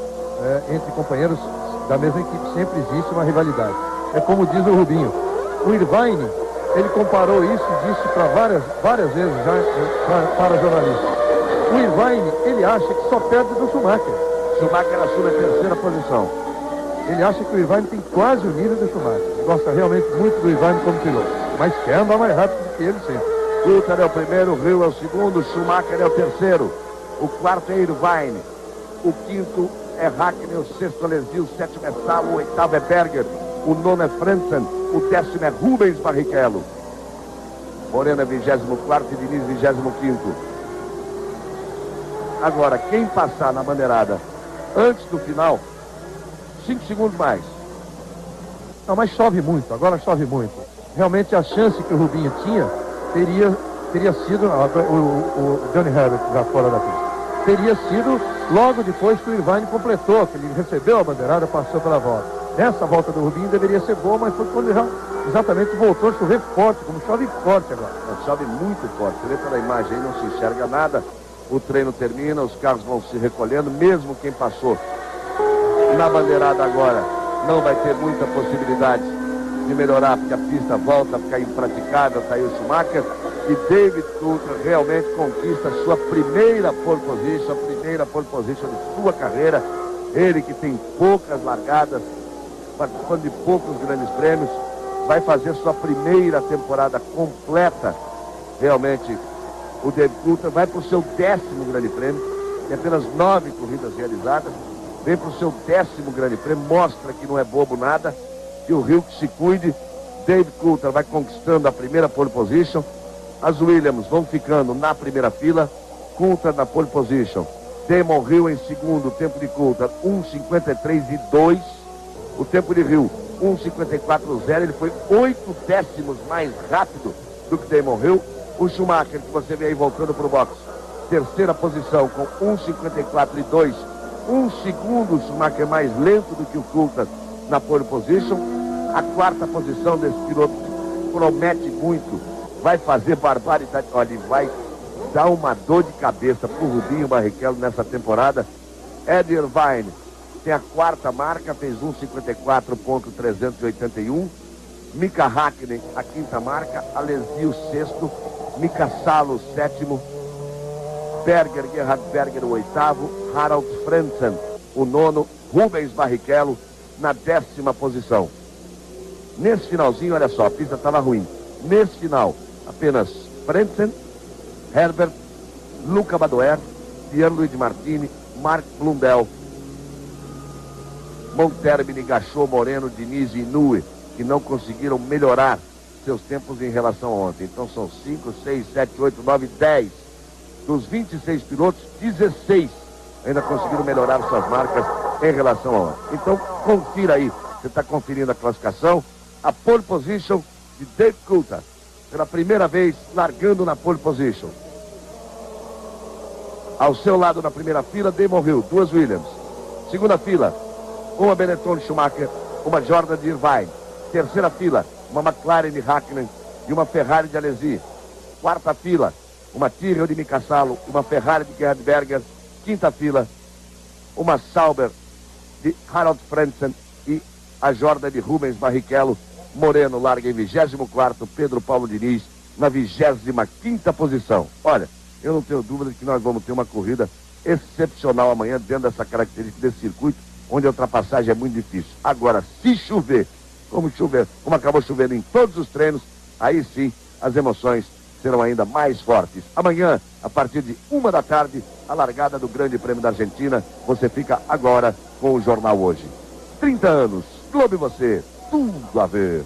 entre companheiros da mesma equipe sempre existe uma rivalidade. É como diz o Rubinho. O Irvine, ele comparou isso e disse para várias vezes já para jornalistas. O Irvine, ele acha que só perde do Schumacher.
Schumacher assume a 3ª posição.
Ele acha que o Irvine tem quase o nível do Schumacher. Gosta realmente muito do Irvine como piloto, mas quer andar mais rápido do que ele sempre.
Coulthard é o primeiro, Hill é o segundo, Schumacher é o terceiro. O quarto é Irvine. O quinto é Hakkinen, o sexto é Alesi, o 7º é Salo, o 8º é Berger, o 9º é Frentzen, o 10º é Rubens Barrichello. Moreno é 24º e Diniz 25º. Agora, quem passar na bandeirada antes do final, 5 segundos mais.
Não, mas chove muito, agora chove muito. Realmente a chance que o Rubinho tinha teria teria sido, o Johnny Herbert já fora da pista, teria sido logo depois que o Irvine completou, que ele recebeu a bandeirada, passou pela volta. Nessa volta do Rubinho deveria ser boa, mas foi quando já exatamente voltou a chover forte, como chove forte agora.
Chove muito forte, você vê pela imagem aí, não se enxerga nada, o treino termina, os carros vão se recolhendo, mesmo quem passou na bandeirada agora não vai ter muita possibilidade de melhorar, porque a pista volta a ficar impraticável, tá aí o Schumacher, e David Coulthard realmente conquista a sua primeira pole position, a primeira pole position de sua carreira, ele que tem poucas largadas, participando de poucos grandes prêmios, vai fazer sua primeira temporada completa, realmente, o David Coulthard vai para o seu 10º grande prêmio, tem apenas 9 corridas realizadas, vem para o seu 10º grande prêmio, mostra que não é bobo nada, que o Rio que se cuide. David Coulthard vai conquistando a primeira pole position, as Williams vão ficando na primeira fila, Coulthard na pole position, Damon Hill em segundo, o tempo de Coulthard 1:53:2, o tempo de Hill 1:54:0, ele foi 8 décimos mais rápido do que Damon Hill. O Schumacher, que você vê aí voltando para o box, terceira posição com 1:54:2, 1 segundo o Schumacher mais lento do que o Coulthard na pole position. A quarta posição desse piloto promete muito, vai fazer barbaridade, olha, vai dar uma dor de cabeça pro Rubinho Barrichello nessa temporada. Ed Irvine tem a quarta marca, fez 1:54.381. Mika Hakkinen, a quinta marca, Alesi o sexto, Mika Salo o sétimo, Gerhard Berger o oitavo, Harald Frentzen o nono, Rubens Barrichello na 10ª posição. Nesse finalzinho, olha só, a pista estava ruim. Nesse final, apenas Frentzen, Herbert, Luca Badoer, Pierluigi Martini, Mark Blundell, Montermini, Gachot, Moreno, Diniz e Inoue, que não conseguiram melhorar seus tempos em relação a ontem. Então são 5, 6, 7, 8, 9, 10. Dos 26 pilotos, 16 ainda conseguiram melhorar suas marcas em relação a ontem. Então confira aí, você está conferindo a classificação, a pole position de David Coulthard, pela primeira vez largando na pole position. Ao seu lado na primeira fila, Damon Hill, 2 Williams. Segunda fila, uma Benetton de Schumacher, uma Jordan de Irvine. Terceira fila, uma McLaren de Hakkinen e uma Ferrari de Alesi. Quarta fila, uma Tyrrell de Mika Salo, uma Ferrari de Gerhard Berger. Quinta fila, uma Sauber de Harald Frentzen e a Jordan de Rubens Barrichello. Moreno larga em 24º, Pedro Paulo Diniz na 25ª posição. Olha, eu não tenho dúvida de que nós vamos ter uma corrida excepcional amanhã dentro dessa característica desse circuito, onde a ultrapassagem é muito difícil. Agora, se chover, como acabou chovendo em todos os treinos, aí sim as emoções serão ainda mais fortes. Amanhã, a partir de 1 da tarde, a largada do Grande Prêmio da Argentina. Você fica agora com o Jornal Hoje. 30 anos, Globo e você, tudo a ver.